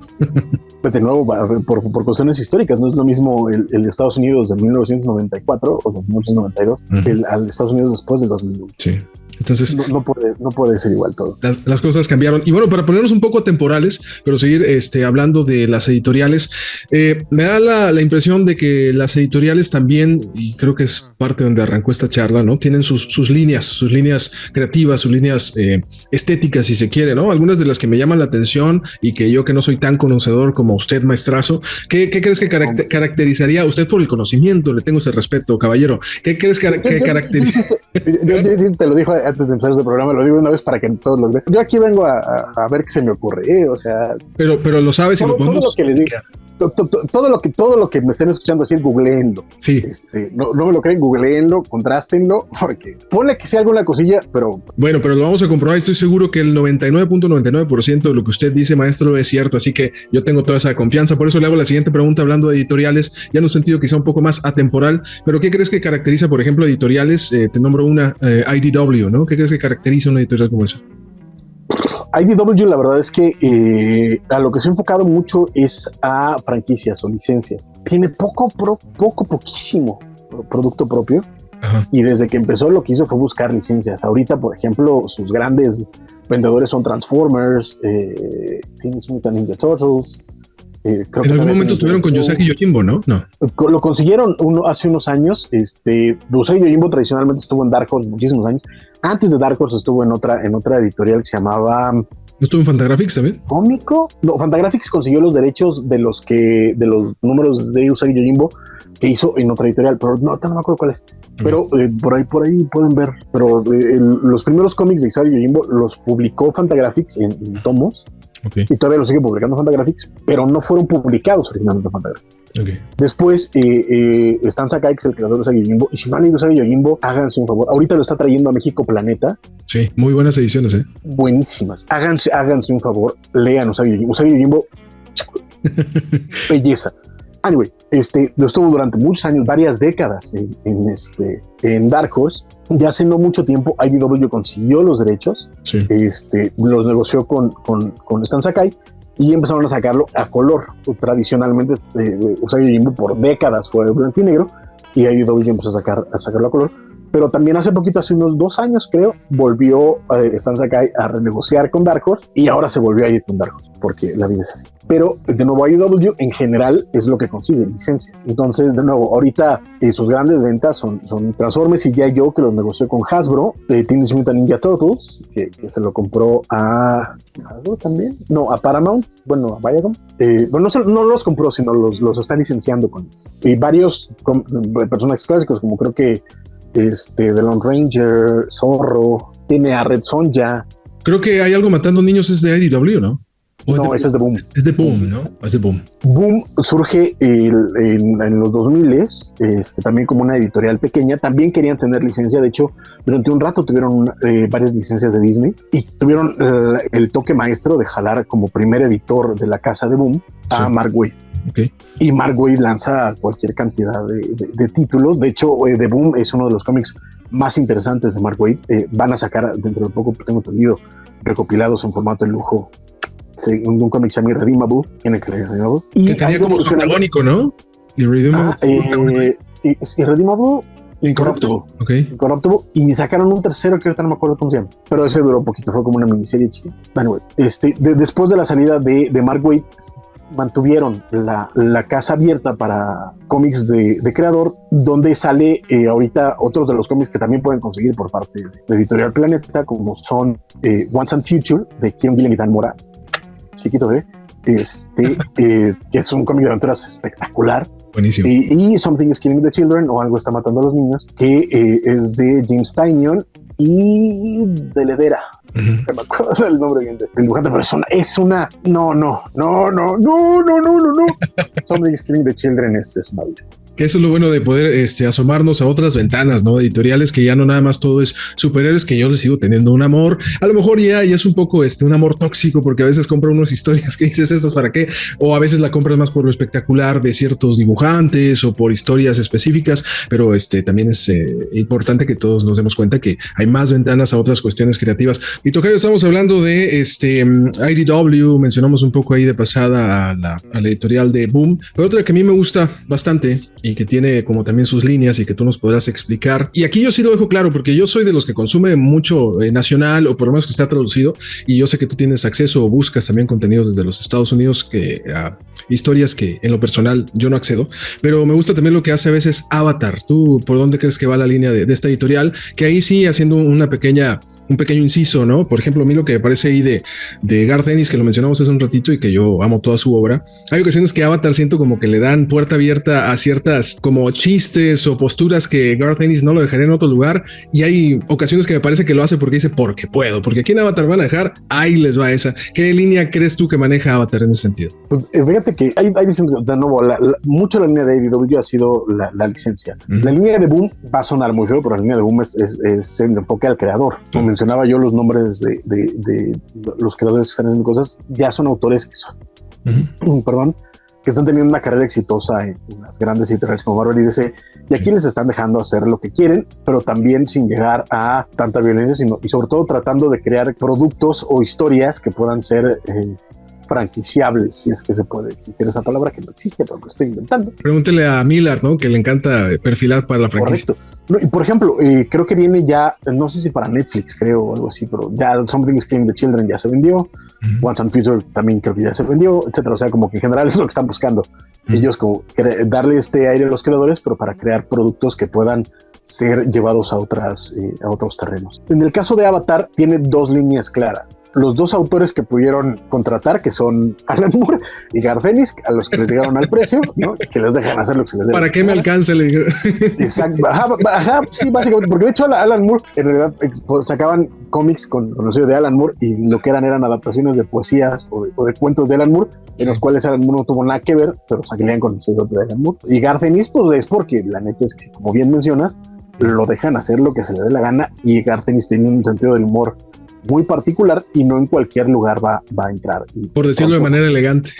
S2: De nuevo, por cuestiones históricas, no es lo mismo el Estados Unidos de 1994 o de 1992 al Estados Unidos después del 2001.
S1: Sí. Entonces
S2: no puede ser igual todo.
S1: Las cosas cambiaron. Y bueno, para ponernos un poco temporales, pero seguir hablando de las editoriales, me da la impresión de que las editoriales también, y creo que es parte donde arrancó esta charla, ¿no? Tienen sus líneas creativas, sus líneas estéticas, si se quiere, ¿no? Algunas de las que me llaman la atención y que yo, que no soy tan conocedor como usted, maestrazo, ¿qué crees que caracterizaría usted por el conocimiento? Le tengo ese respeto, caballero. ¿Qué crees que caracteriza?
S2: Yo te lo dijo antes de empezar este programa, lo digo una vez para que todos lo vean. Yo aquí vengo a ver qué se me ocurre, o sea.
S1: Pero lo sabes y lo podemos.
S2: Todo lo que les diga. Todo lo que me estén escuchando decir, googleenlo.
S1: Sí.
S2: No me lo creen, googleenlo, contrástenlo, porque ponle que sea alguna cosilla, pero.
S1: Bueno, pero lo vamos a comprobar. Estoy seguro que el 99.99% de lo que usted dice, maestro, es cierto. Así que yo tengo toda esa confianza. Por eso le hago la siguiente pregunta, hablando de editoriales, ya en un sentido quizá un poco más atemporal. Pero ¿qué crees que caracteriza, por ejemplo, editoriales? Te nombro una, IDW, ¿no? ¿Qué crees que caracteriza una editorial como esa?
S2: IDW, la verdad es que a lo que se ha enfocado mucho es a franquicias o licencias. Tiene poquísimo producto propio. Ajá. Y desde que empezó lo que hizo fue buscar licencias. Ahorita, por ejemplo, sus grandes vendedores son Transformers, Teenage Mutant Ninja Turtles.
S1: En algún momento estuvieron con Usagi Yojimbo, ¿no? No.
S2: Lo consiguieron hace unos años. Usagi Yojimbo tradicionalmente estuvo en Dark Horse muchísimos años. Antes de Dark Horse estuvo en otra editorial que se llamaba.
S1: ¿No estuvo en Fantagraphics también?
S2: ¿Cómico? No, Fantagraphics consiguió los derechos de los números de Usagi Yojimbo que hizo en otra editorial, pero no me acuerdo cuál es. Pero por ahí pueden ver. Pero los primeros cómics de Usagi Yojimbo los publicó Fantagraphics en tomos. Okay. Y todavía lo sigue publicando Fantagraphics, pero no fueron publicados originalmente en Fantagraphics. Okay. Después, Stan Sakai, que es el creador de Usagi Yojimbo, y si no han leído Usagi Yojimbo, háganse un favor. Ahorita lo está trayendo a México Planeta.
S1: Sí, muy buenas ediciones, ¿eh?
S2: Buenísimas. Háganse un favor, lean Usagi Yojimbo. Usagi Yojimbo, belleza. Anyway, lo estuvo durante muchos años, varias décadas en Dark Horse. Ya hace no mucho tiempo, IDW consiguió los derechos, sí. Los negoció con Stan Sakai y empezaron a sacarlo a color. Tradicionalmente Usagi Yojimbo por décadas fue blanco y negro, y IDW empezó a sacarlo a color. Pero también hace poquito, hace unos 2 años creo, volvió Stan Sakai a renegociar con Dark Horse, y ahora se volvió a ir con Dark Horse, porque la vida es así. Pero de nuevo IDW en general es lo que consigue, licencias. Entonces de nuevo ahorita sus grandes ventas son Transformers y G.I. Joe, que los negoció con Hasbro, Teenage Mutant Ninja Turtles, que se lo compró a Hasbro también, no, a Paramount, bueno, a Viacom. Bueno, no los compró, sino los están licenciando con ellos. Y varios personajes clásicos, como creo que The Lone Ranger, Zorro, tiene a Red Sonja.
S1: Creo que hay algo matando niños, es de IDW, ¿no?
S2: No, ese es de Boom.
S1: Es de Boom, ¿no? Es de Boom.
S2: Boom surge en los 2000, también como una editorial pequeña. También querían tener licencia. De hecho, durante un rato tuvieron varias licencias de Disney y tuvieron el toque maestro de jalar como primer editor de la casa de Boom a Mark Waid.
S1: Okay.
S2: Y Mark Waid lanza cualquier cantidad de títulos. De hecho, The Boom es uno de los cómics más interesantes de Mark Waid. Van a sacar dentro de poco, tengo entendido, recopilados en formato de lujo. Sí, un cómic se llama Irredeemable, tiene que leer Irredeemable. Y
S1: que tenía como su antagónico, ¿no? Irredeemable.
S2: Irredeemable, Incorruptible.
S1: Okay.
S2: Incorruptible. Y sacaron un tercero que ahorita no me acuerdo cómo se llama. Pero ese duró poquito, fue como una miniserie chiquita. Anyway, después de la salida de Mark Waid, mantuvieron la casa abierta para cómics de creador, donde sale ahorita otros de los cómics que también pueden conseguir por parte de Editorial Planeta, como son Once and Future, de Kieron Gillen y Dan Mora. Chiquito, que es un cómic de aventuras espectacular.
S1: Buenísimo.
S2: Y Something is Killing the Children, o Algo está matando a los niños, que es de James Tynion y de Ledera. Me acuerdo del nombre bien del dibujante, pero es una no. Something is Killing the Children es maravilloso.
S1: Que eso es lo bueno de poder asomarnos a otras ventanas, ¿no? Editoriales, que ya no nada más todo es superhéroes, que yo les sigo teniendo un amor. A lo mejor ya es un poco un amor tóxico, porque a veces compro unas historias que dices, ¿estas para qué? O a veces la compras más por lo espectacular de ciertos dibujantes o por historias específicas, pero también es importante que todos nos demos cuenta que hay más ventanas a otras cuestiones creativas. Y tocayo, estamos hablando de IDW, mencionamos un poco ahí de pasada a la editorial de Boom, pero otra que a mí me gusta bastante y que tiene como también sus líneas y que tú nos podrás explicar. Y aquí yo sí lo dejo claro, porque yo soy de los que consume mucho nacional, o por lo menos que está traducido, y yo sé que tú tienes acceso o buscas también contenidos desde los Estados Unidos, historias que en lo personal yo no accedo, pero me gusta también lo que hace a veces Avatar. ¿Tú por dónde crees que va la línea de esta editorial? Que ahí sí, haciendo un pequeño inciso, ¿no? Por ejemplo, a mí lo que me parece ahí de Garth Ennis, que lo mencionamos hace un ratito y que yo amo toda su obra, hay ocasiones que Avatar siento como que le dan puerta abierta a ciertas como chistes o posturas que Garth Ennis no lo dejaría en otro lugar, y hay ocasiones que me parece que lo hace porque dice porque puedo, porque aquí en Avatar van a dejar, ahí les va esa. ¿Qué línea crees tú que maneja Avatar en ese sentido? Pues
S2: fíjate que hay de nuevo, mucho la línea de IDW ha sido la licencia. La línea de Boom va a sonar muy feo, pero la línea de Boom es el enfoque al creador. Mencionaba yo los nombres de los creadores que están haciendo cosas, ya son autores que son, que están teniendo una carrera exitosa en las grandes editoriales como Marvel y DC, y aquí les están dejando hacer lo que quieren, pero también sin llegar a tanta violencia, y sobre todo tratando de crear productos o historias que puedan ser franquiciables, si es que se puede existir esa palabra, que no existe, pero lo estoy inventando.
S1: Pregúntele a Millard, ¿no? Que le encanta perfilar para la franquicia.
S2: Correcto. No, y por ejemplo, creo que viene ya, no sé si para Netflix, creo, o algo así, pero ya Something is Killing the Children ya se vendió, Once and Future también creo que ya se vendió, etcétera. O sea, como que en general es lo que están buscando. Ellos como darle aire a los creadores, pero para crear productos que puedan ser llevados a otros terrenos. En el caso de Avatar, tiene 2 líneas claras. Los 2 autores que pudieron contratar, que son Alan Moore y Garth Ennis, a los que les llegaron al precio, ¿no? Que les dejan hacer lo que se les dé.
S1: ¿Para qué me alcanza? Le dijeron.
S2: Exacto. Ajá, sí, básicamente, porque de hecho Alan Moore en realidad sacaban cómics con el sello de Alan Moore, y lo que eran adaptaciones de poesías o de cuentos de Alan Moore, en los cuales Alan Moore no tuvo nada que ver, pero salían con el sello de Alan Moore. Y Garth Ennis, pues es porque la neta es que, como bien mencionas, lo dejan hacer lo que se le dé la gana, y Garth Ennis tiene un sentido del humor muy particular y no en cualquier lugar va a entrar.
S1: Por decirlo de manera elegante.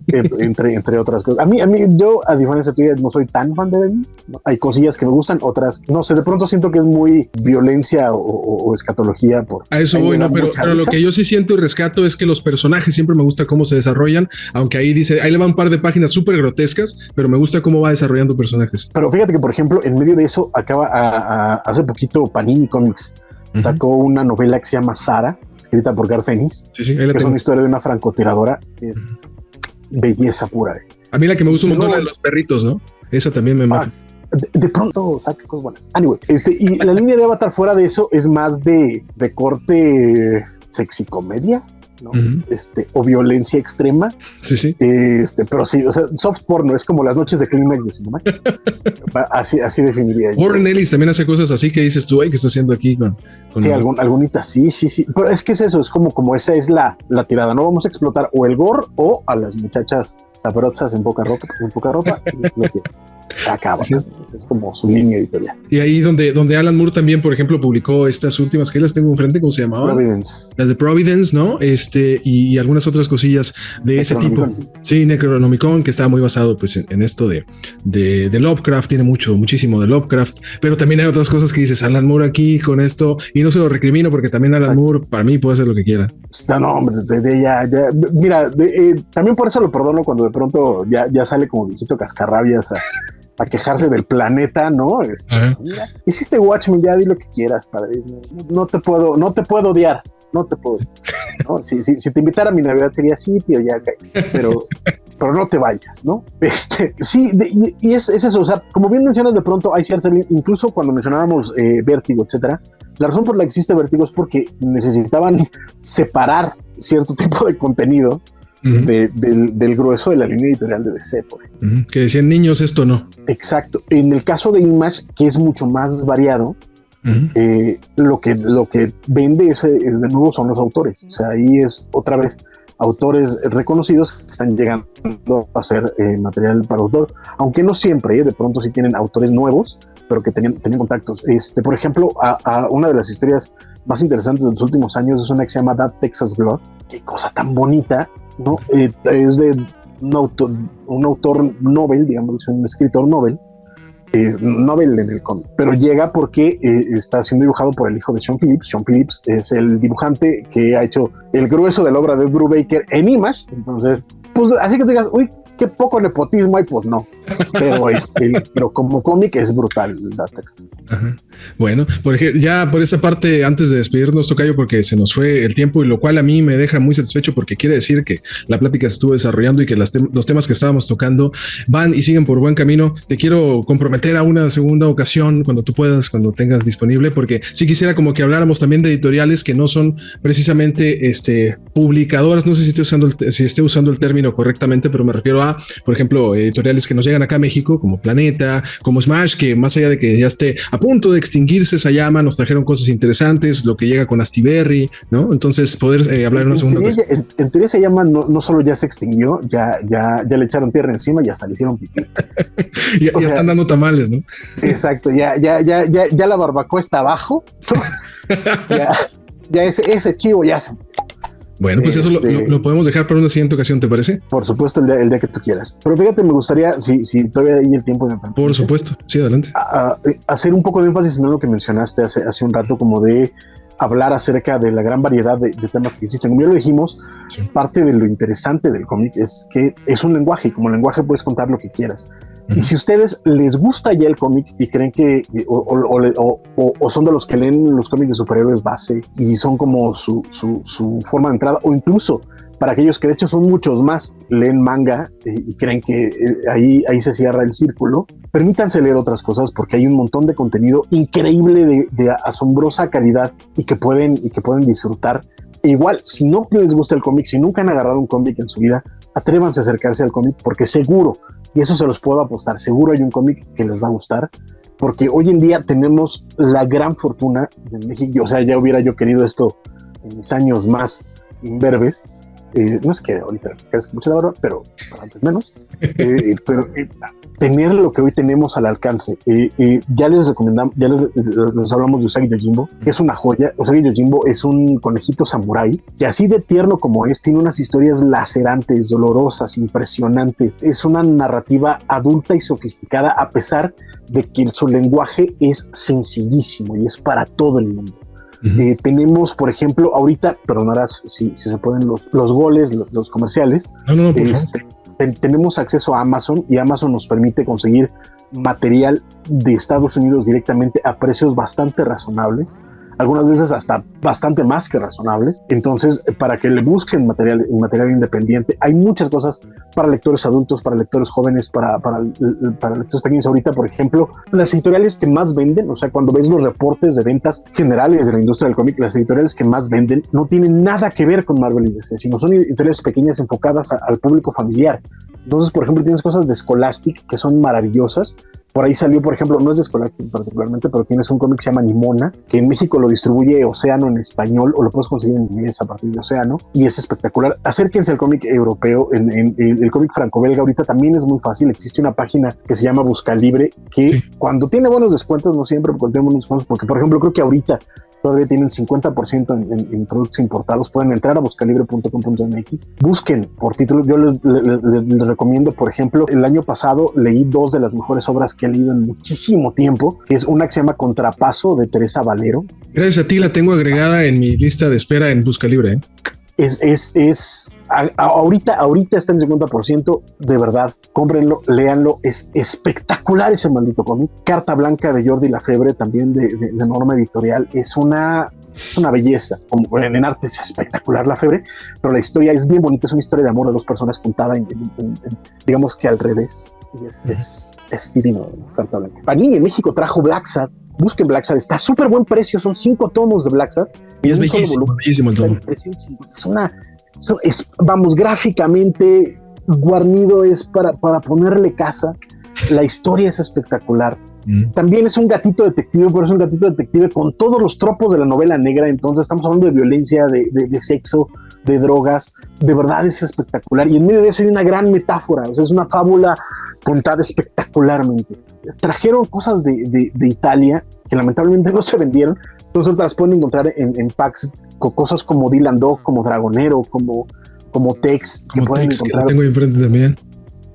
S2: entre otras cosas. Yo, a diferencia tuya, no soy tan fan de Denis, ¿no? Hay cosillas que me gustan, otras, no sé, de pronto siento que es muy violencia o escatología.
S1: A eso voy, ¿no? Pero lo que yo sí siento y rescato es que los personajes siempre me gusta cómo se desarrollan, aunque ahí le va un par de páginas súper grotescas, pero me gusta cómo va desarrollando personajes.
S2: Pero fíjate que, por ejemplo, en medio de eso, hace poquito Panini Comics sacó una novela que se llama Sara, escrita por Garth Ennis, que es una historia de una francotiradora que es belleza pura.
S1: A mí la que me gusta un montón es de los perritos, ¿no? Esa también me mata.
S2: De pronto saca cosas buenas. Anyway, y la línea de Avatar fuera de eso es más de corte sexy comedia, ¿no? O violencia extrema.
S1: Sí.
S2: Pero sí, o sea, soft porno es como las noches de Climax de Cinemax. así definiría yo.
S1: Warren Ellis también hace cosas así que dices tú, ay, ¿qué está haciendo aquí con
S2: sí, algunitas, sí. Pero es que es eso, es como esa es la tirada. No vamos a explotar o el gore o a las muchachas sabrosas en poca ropa, y es lo que acaba. Sí. Es como su línea editorial.
S1: Y ahí donde Alan Moore también, por ejemplo, publicó estas últimas que las tengo enfrente, ¿cómo se llamaban?
S2: Providence.
S1: Las de Providence, ¿no? Y algunas otras cosillas de ese tipo. Sí, Necronomicon, que estaba muy basado pues en esto de Lovecraft, tiene muchísimo de Lovecraft, pero también hay otras cosas que dices, Alan Moore aquí con esto, y no se lo recrimino porque también Alan Moore para mí puede hacer lo que quiera.
S2: No, hombre, ya. Mira, también por eso lo perdono cuando de pronto ya sale como viejito cascarrabias a quejarse del planeta, ¿no? Mira, hiciste Watchmen, ya di lo que quieras, padre. No te puedo odiar. No te puedo. ¿No? Si te invitara a mi Navidad sería sí, tío, ya caí. Pero no te vayas, ¿no? Sí, y es eso. O sea, como bien mencionas, de pronto hay ciertas, incluso cuando mencionábamos Vértigo, etcétera, la razón por la que existe Vértigo es porque necesitaban separar cierto tipo de contenido del grueso de la línea editorial de DC, por ejemplo.
S1: Que decían niños, esto no.
S2: Exacto. En el caso de Image, que es mucho más variado, lo que vende de nuevo son los autores. O sea, ahí es otra vez autores reconocidos que están llegando a hacer material para autor, aunque no siempre, de pronto sí tienen autores nuevos, pero que tenían contactos. Por ejemplo, a una de las historias más interesantes de los últimos años es una que se llama That Texas Blood. Qué cosa tan bonita, ¿no? Es de un autor novel, digamos, un escritor novel en el cómic, pero llega porque está siendo dibujado por el hijo de Sean Phillips. Sean Phillips es el dibujante que ha hecho el grueso de la obra de Brubaker en Image. Entonces, pues así que tú digas, uy, qué poco nepotismo hay, pues no, pero como cómic es brutal la texto.
S1: Bueno, ya por esa parte, antes de despedirnos, tocayo, porque se nos fue el tiempo, y lo cual a mí me deja muy satisfecho porque quiere decir que la plática se estuvo desarrollando y que los temas que estábamos tocando van y siguen por buen camino. Te quiero comprometer a una segunda ocasión cuando tú puedas, cuando tengas disponible, porque sí quisiera como que habláramos también de editoriales que no son precisamente publicadoras. No sé si esté usando el término correctamente, pero me refiero a, por ejemplo, editoriales que nos llegan acá a México, como Planeta, como Smash, que más allá de que ya esté a punto de extinguirse esa llama, nos trajeron cosas interesantes, lo que llega con Astiberri, ¿no? Entonces poder hablar en una segunda ocasión.
S2: En teoría esa llama no solo ya se extinguió, ya le echaron tierra encima y hasta le hicieron pipí.
S1: ya están dando tamales, ¿no?
S2: Exacto, ya la barbacoa está abajo, ¿no? ya ese chivo ya se...
S1: Bueno, pues eso lo podemos dejar para una siguiente ocasión, ¿te parece?
S2: Por supuesto, el día que tú quieras. Pero fíjate, me gustaría, si todavía hay el tiempo...
S1: Por supuesto, sí, adelante.
S2: Hacer un poco de énfasis en lo que mencionaste hace un rato, como de hablar acerca de la gran variedad de temas que existen. Como ya lo dijimos, sí, parte de lo interesante del cómic es que es un lenguaje, y como lenguaje puedes contar lo que quieras. Y si a ustedes les gusta ya el cómic y creen que o son de los que leen los cómics de superhéroes base y son como su forma de entrada, o incluso para aquellos que de hecho son muchos más, leen manga y creen que ahí se cierra el círculo, permítanse leer otras cosas, porque hay un montón de contenido increíble de asombrosa calidad y que pueden disfrutar. E igual, si no les gusta el cómic, si nunca han agarrado un cómic en su vida, atrévanse a acercarse al cómic, porque seguro, y eso se los puedo apostar, seguro hay un cómic que les va a gustar, porque hoy en día tenemos la gran fortuna de México. O sea, ya hubiera yo querido esto en mis años más imberbes, no es que ahorita crezca mucho la barba, pero antes menos, pero tener lo que hoy tenemos al alcance. Ya les recomendamos, les hablamos de Usagi Yojimbo, que es una joya. Usagi Yojimbo es un conejito samurái que, así de tierno como es, tiene unas historias lacerantes, dolorosas, impresionantes. Es una narrativa adulta y sofisticada, a pesar de que su lenguaje es sencillísimo y es para todo el mundo. Tenemos, por ejemplo, ahorita, perdonarás si se ponen los goles, los comerciales.
S1: No,
S2: tenemos acceso a Amazon, y Amazon nos permite conseguir material de Estados Unidos directamente a precios bastante razonables, algunas veces hasta bastante más que razonables. Entonces, para que le busquen material independiente, hay muchas cosas para lectores adultos, para lectores jóvenes, para lectores pequeños. Ahorita, por ejemplo, las editoriales que más venden, o sea, cuando ves los reportes de ventas generales de la industria del cómic, las editoriales que más venden no tienen nada que ver con Marvel y DC, sino son editoriales pequeñas enfocadas al público familiar. Entonces, por ejemplo, tienes cosas de Scholastic que son maravillosas. Por ahí salió, por ejemplo, no es de Scholastic particularmente, pero tienes un cómic que se llama Nimona, que en México lo distribuye Océano en español, o lo puedes conseguir en inglés a partir de Océano, y es espectacular. Acérquense al cómic europeo. En el cómic franco-belga ahorita también es muy fácil. Existe una página que se llama Buscalibre, que cuando tiene buenos descuentos, no siempre, pero cuando tiene buenos descuentos, porque, por ejemplo, creo que ahorita todavía tienen 50% en productos importados. Pueden entrar a buscalibre.com.mx, busquen por título. Yo les recomiendo, por ejemplo, el año pasado leí 2 de las mejores obras que he leído en muchísimo tiempo, que es una que se llama Contrapaso, de Teresa Valero.
S1: Gracias a ti la tengo agregada en mi lista de espera en Buscalibre. Ahorita está en 50%, de verdad, cómprenlo, léanlo, es espectacular ese maldito cómic. Carta Blanca, de Jordi Lafebre, también de Norma Editorial, es una belleza. Como en arte es espectacular Lafebre, pero la historia es bien bonita. Es una historia de amor de 2 personas contada en digamos que al revés, y es divino. Carta Blanca. Panini en México trajo Black Sad. Busquen Black Sad, está a súper buen precio, son 5 tomos de Black Sad. Y es bellísimo el tomo.
S2: Vamos, gráficamente guarnido, es para ponerle casa. La historia es espectacular. También es un gatito detective, pero es un gatito detective con todos los tropos de la novela negra. Entonces estamos hablando de violencia, de sexo, de drogas. De verdad es espectacular, y en medio de eso hay una gran metáfora. O sea, es una fábula contada espectacularmente. Trajeron cosas de Italia que lamentablemente no se vendieron, entonces las pueden encontrar en packs con cosas como Dylan Dog, como Dragonero, como Tex, que pueden encontrar.
S1: Que tengo enfrente también.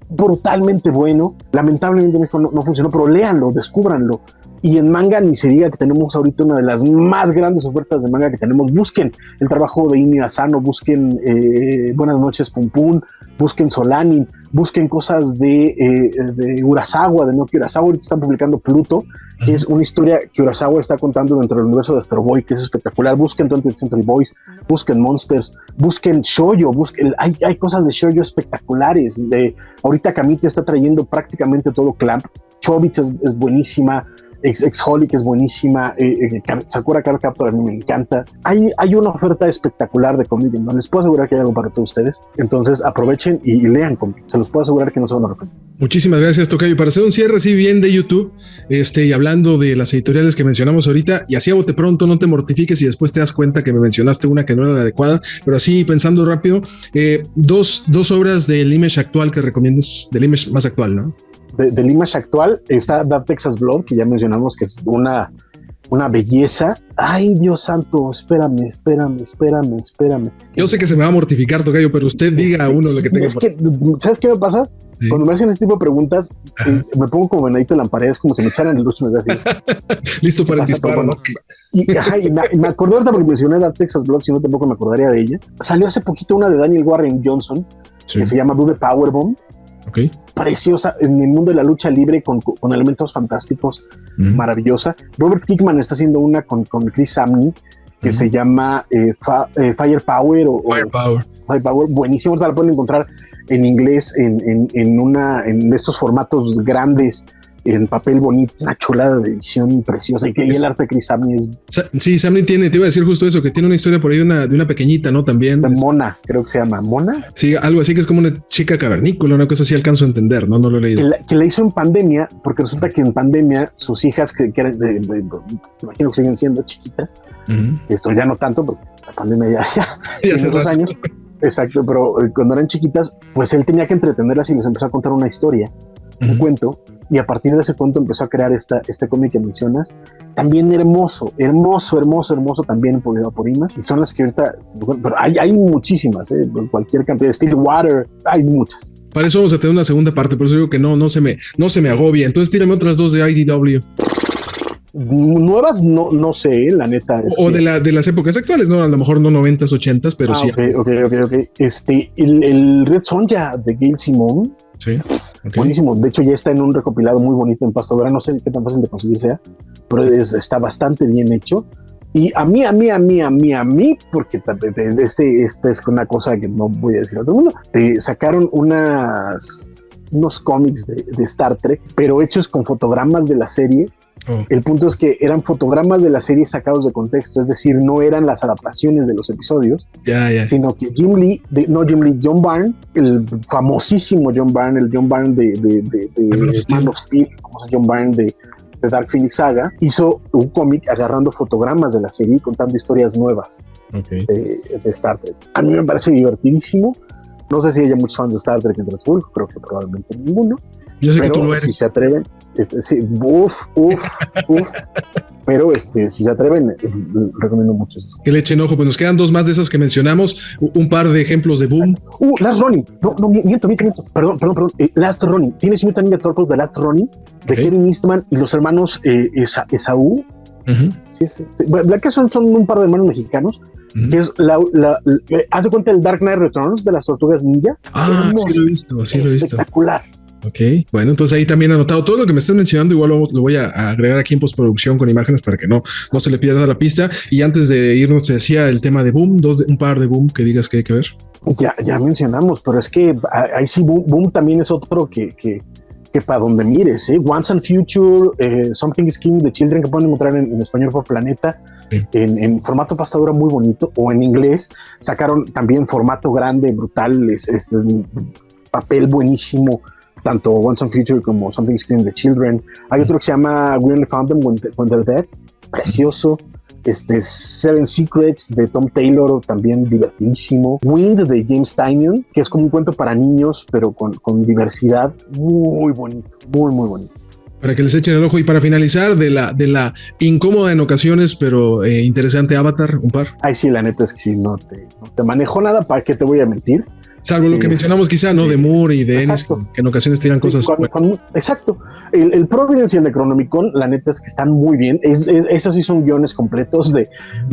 S2: Brutalmente bueno. Lamentablemente en México no funcionó, pero léanlo, descúbranlo. Y en manga ni se diga, que tenemos ahorita una de las más grandes ofertas de manga que tenemos. Busquen el trabajo de Inio Asano, busquen Buenas noches Pum Pum, busquen Solanin, busquen cosas de Urasawa, de Naoki Urasawa. Ahorita están publicando Pluto, que es una historia que Urasawa está contando dentro del universo de Astro Boy, que es espectacular. Busquen 20th Century Boys, busquen Monsters, busquen Shoujo, hay cosas de Shoujo espectaculares. Ahorita Kamite está trayendo prácticamente todo Clamp. Chobits es buenísima. Ex-Holic es buenísima. Sakura Card Captor a mí me encanta. Hay una oferta espectacular de cómic. No les puedo asegurar que hay algo para todos ustedes. Entonces aprovechen y lean cómic. Se los puedo asegurar que no se van a arrepentir.
S1: Muchísimas gracias, Tocayo. Para hacer un cierre así bien de YouTube, y hablando de las editoriales que mencionamos ahorita, y así a bote pronto, no te mortifiques y después te das cuenta que me mencionaste una que no era la adecuada, pero así pensando rápido, dos obras del Image actual que recomiendes, del Image más actual, ¿no?
S2: Del Image actual está That Texas Blood, que ya mencionamos que es una belleza. Ay, Dios santo, espérame.
S1: Yo sé que se me va a mortificar, Tocayo, pero usted diga a uno lo que tenga.
S2: Es que, ¿sabes qué me pasa? Sí. Cuando me hacen este tipo de preguntas, me pongo como venadito en la pared, es como si me echaran el luz y me da
S1: listo para el disparo, ¿no?
S2: Y me acordé ahorita porque mencioné That Texas Blood, si no tampoco me acordaría de ella. Salió hace poquito una de Daniel Warren Johnson, que se llama Do the Powerbomb.
S1: Okay.
S2: Preciosa, en el mundo de la lucha libre con elementos fantásticos, maravillosa. Robert Kickman está haciendo una con Chris Samney que se llama Firepower Firepower, buenísimo. La pueden encontrar en inglés en estos formatos grandes, en papel bonito, una chulada de edición preciosa. Y el arte de Chris Samney es...
S1: Sí, Samney te iba a decir justo eso, que tiene una historia por ahí de una pequeñita, ¿no? También.
S2: De Mona, creo que se llama Mona.
S1: Sí, algo así, que es como una chica cavernícola, una cosa así alcanzo a entender, ¿no? No lo he leído.
S2: Que la hizo en pandemia, porque resulta que en pandemia sus hijas, que eran, me imagino que siguen siendo chiquitas, esto ya no tanto, porque la pandemia ya hace 2 años, Exacto, pero cuando eran chiquitas, pues él tenía que entretenerlas y les empezó a contar una historia, un cuento, y a partir de ese cuento empezó a crear este cómic que mencionas, también hermoso también publicado por Image, y son las que ahorita, pero hay muchísimas, cualquier cantidad de Stillwater, hay muchas.
S1: Para eso vamos a tener una segunda parte, por eso digo que no se me agobia. Entonces tírame otras dos de IDW.
S2: Nuevas no sé, la neta.
S1: O de las épocas actuales, no, a lo mejor no 90s, 80s, pero sí.
S2: Ok. El Red Sonja de Gail Simone.
S1: Sí. Okay.
S2: Buenísimo. De hecho, ya está en un recopilado muy bonito en pasta dura. No sé qué tan fácil de conseguir sea, pero está bastante bien hecho. Y a mí, porque esta es una cosa que no voy a decir a todo el mundo, te sacaron unos cómics de Star Trek, pero hechos con fotogramas de la serie. Oh. El punto es que eran fotogramas de la serie sacados de contexto, es decir, no eran las adaptaciones de los episodios, sino que John Byrne, el famosísimo John Byrne, el John Byrne de Man of Steel, como es John Byrne de Dark Phoenix Saga, hizo un cómic agarrando fotogramas de la serie y contando historias nuevas de Star Trek. A mí me parece divertidísimo. No sé si haya muchos fans de Star Trek entre el público, creo que probablemente ninguno.
S1: Yo sé que tú lo eres.
S2: Si se atreven, sí, pero si se atreven, recomiendo mucho eso.
S1: Que le echen ojo, pues nos quedan dos más de esas que mencionamos, un par de ejemplos de Boom.
S2: Last Ronin, miento, perdón, Last Ronin, Teenage Mutant Ninja Turtles de Last Ronin, de Kevin Eastman y los hermanos Esaú. Sí, que son un par de hermanos mexicanos, que es haz de cuenta el Dark Knight Returns de las Tortugas Ninja.
S1: Sí lo he visto,
S2: espectacular.
S1: Ok, bueno, entonces ahí también he anotado todo lo que me estás mencionando, igual lo voy a agregar aquí en postproducción con imágenes para que no se le pierda la pista. Y antes de irnos te decía el tema de Boom, un par de Boom que digas que hay que ver.
S2: Ya mencionamos, pero es que ahí sí Boom también es otro que para donde mires, Once and Future, Something is Killing the Children, que pueden encontrar en español por Planeta, en formato pasta dura muy bonito, o en inglés sacaron también formato grande, brutal, es papel buenísimo, tanto Once and Future como Something is Killing the Children. Hay otro que se llama We Only Found Them When They're Dead, precioso. Seven Secrets de Tom Taylor, también divertidísimo. Wind de James Tynion, que es como un cuento para niños, pero con diversidad, muy bonito, muy bonito.
S1: Para que les echen el ojo. Y para finalizar, de la incómoda en ocasiones, pero interesante Avatar, un par.
S2: Ay, sí, la neta es que sí, no te manejo nada, ¿para qué te voy a mentir?
S1: Salvo lo que mencionamos quizá, ¿no? De Moore y de Ennis, que en ocasiones tiran cosas.
S2: Exacto. El Providence y el Necronomicon, la neta es que están muy bien. Esos sí son guiones completos de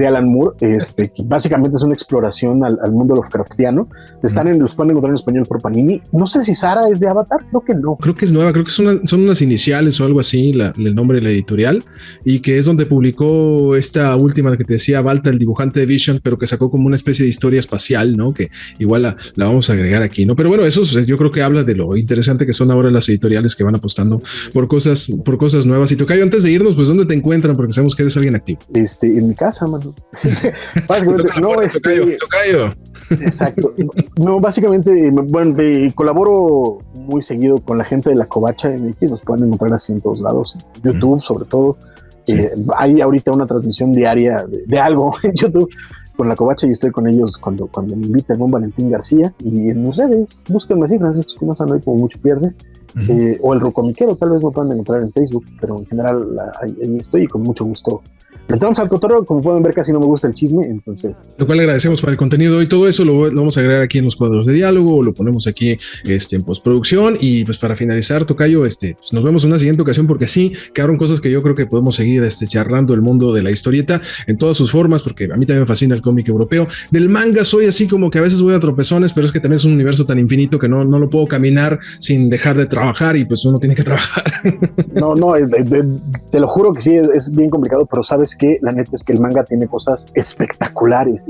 S2: Alan Moore, que básicamente es una exploración al mundo Lovecraftiano. Los pueden encontrar en español por Panini. No sé si Sara es de Avatar, creo que no.
S1: Creo que es nueva, creo que son unas iniciales o algo así, el nombre de la editorial, y que es donde publicó esta última que te decía, Balta, el dibujante de Vision, pero que sacó como una especie de historia espacial, ¿no? Que igual la vamos a agregar aquí, ¿no? Pero bueno, eso yo creo que habla de lo interesante que son ahora las editoriales que van apostando por cosas nuevas. Y Tocayo, antes de irnos, pues ¿dónde te encuentran? Porque sabemos que eres alguien activo.
S2: En mi casa, mano.
S1: Tocayo.
S2: Exacto. No, básicamente, bueno, colaboro muy seguido con la gente de la Covacha MX, nos pueden encontrar así en todos lados, en YouTube sobre todo. Sí. Hay ahorita una transmisión diaria de algo en YouTube con la Covacha y estoy con ellos cuando me invitan, con Valentín García, y en mis redes, búsquenme así, Francisco Espinosa, no hay como mucho pierde. O el Rocomiquero, tal vez me puedan encontrar en Facebook, pero en general ahí estoy y con mucho gusto. Le entramos al cotorreo, como pueden ver casi no me gusta el chisme, entonces.
S1: Lo cual agradecemos por el contenido y todo eso lo vamos a agregar aquí en los cuadros de diálogo o lo ponemos aquí en postproducción. Y pues para finalizar, Tocayo, pues nos vemos en una siguiente ocasión porque sí, quedaron cosas que yo creo que podemos seguir charlando el mundo de la historieta en todas sus formas, porque a mí también me fascina el cómic europeo. Del manga soy así como que a veces voy a tropezones, pero es que también es un universo tan infinito que no lo puedo caminar sin dejar de trabajar y pues uno tiene que trabajar.
S2: No, te lo juro que sí, es bien complicado, pero sabes que la neta es que el manga tiene cosas espectaculares.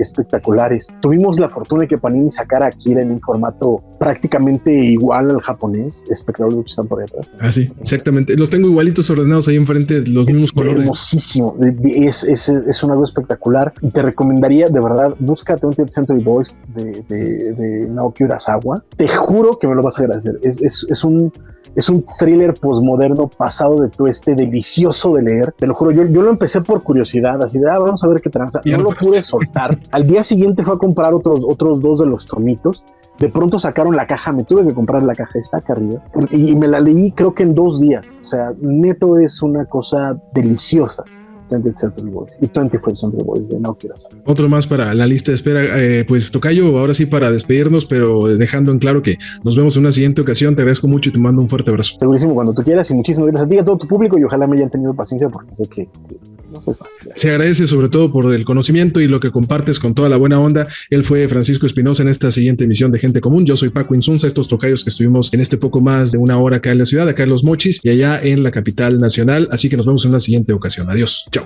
S2: Tuvimos la fortuna de que Panini sacara Akira en un formato prácticamente igual al japonés. Espectacular lo que están por ahí atrás.
S1: Ah, sí, exactamente. Los tengo igualitos ordenados ahí enfrente, los mismos colores.
S2: Hermosísimo. Es una cosa espectacular y te recomendaría, de verdad, busca 20th Century Boys de Naoki Urasawa. Te juro que me lo vas a agradecer. Es un thriller posmoderno pasado de tueste, delicioso de leer. Te lo juro, yo lo empecé por curiosidad, así de, vamos a ver qué tranza. No lo pude soltar. Al día siguiente fue a comprar otros 2 de los tomitos. De pronto sacaron la caja, me tuve que comprar la caja, está acá arriba. Y me la leí creo que en 2 días. O sea, neto es una cosa deliciosa. 20th Century Boys y 21st Century Boys de Naoki Urasawa.
S1: Otro más para la lista de espera. Pues tocayo, ahora sí para despedirnos, pero dejando en claro que nos vemos en una siguiente ocasión. Te agradezco mucho y te mando un fuerte abrazo.
S2: Segurísimo, cuando tú quieras, y muchísimas gracias a ti y a todo tu público, y ojalá me hayan tenido paciencia porque sé que no fue fácil.
S1: Se agradece sobre todo por el conocimiento y lo que compartes con toda la buena onda. Él fue Francisco Espinosa en esta siguiente emisión de Gente Común. Yo soy Paco Insunza, estos tocayos que estuvimos en este poco más de una hora acá en la ciudad, acá en Los Mochis y allá en la capital nacional. Así que nos vemos en una siguiente ocasión. Adiós. Chao.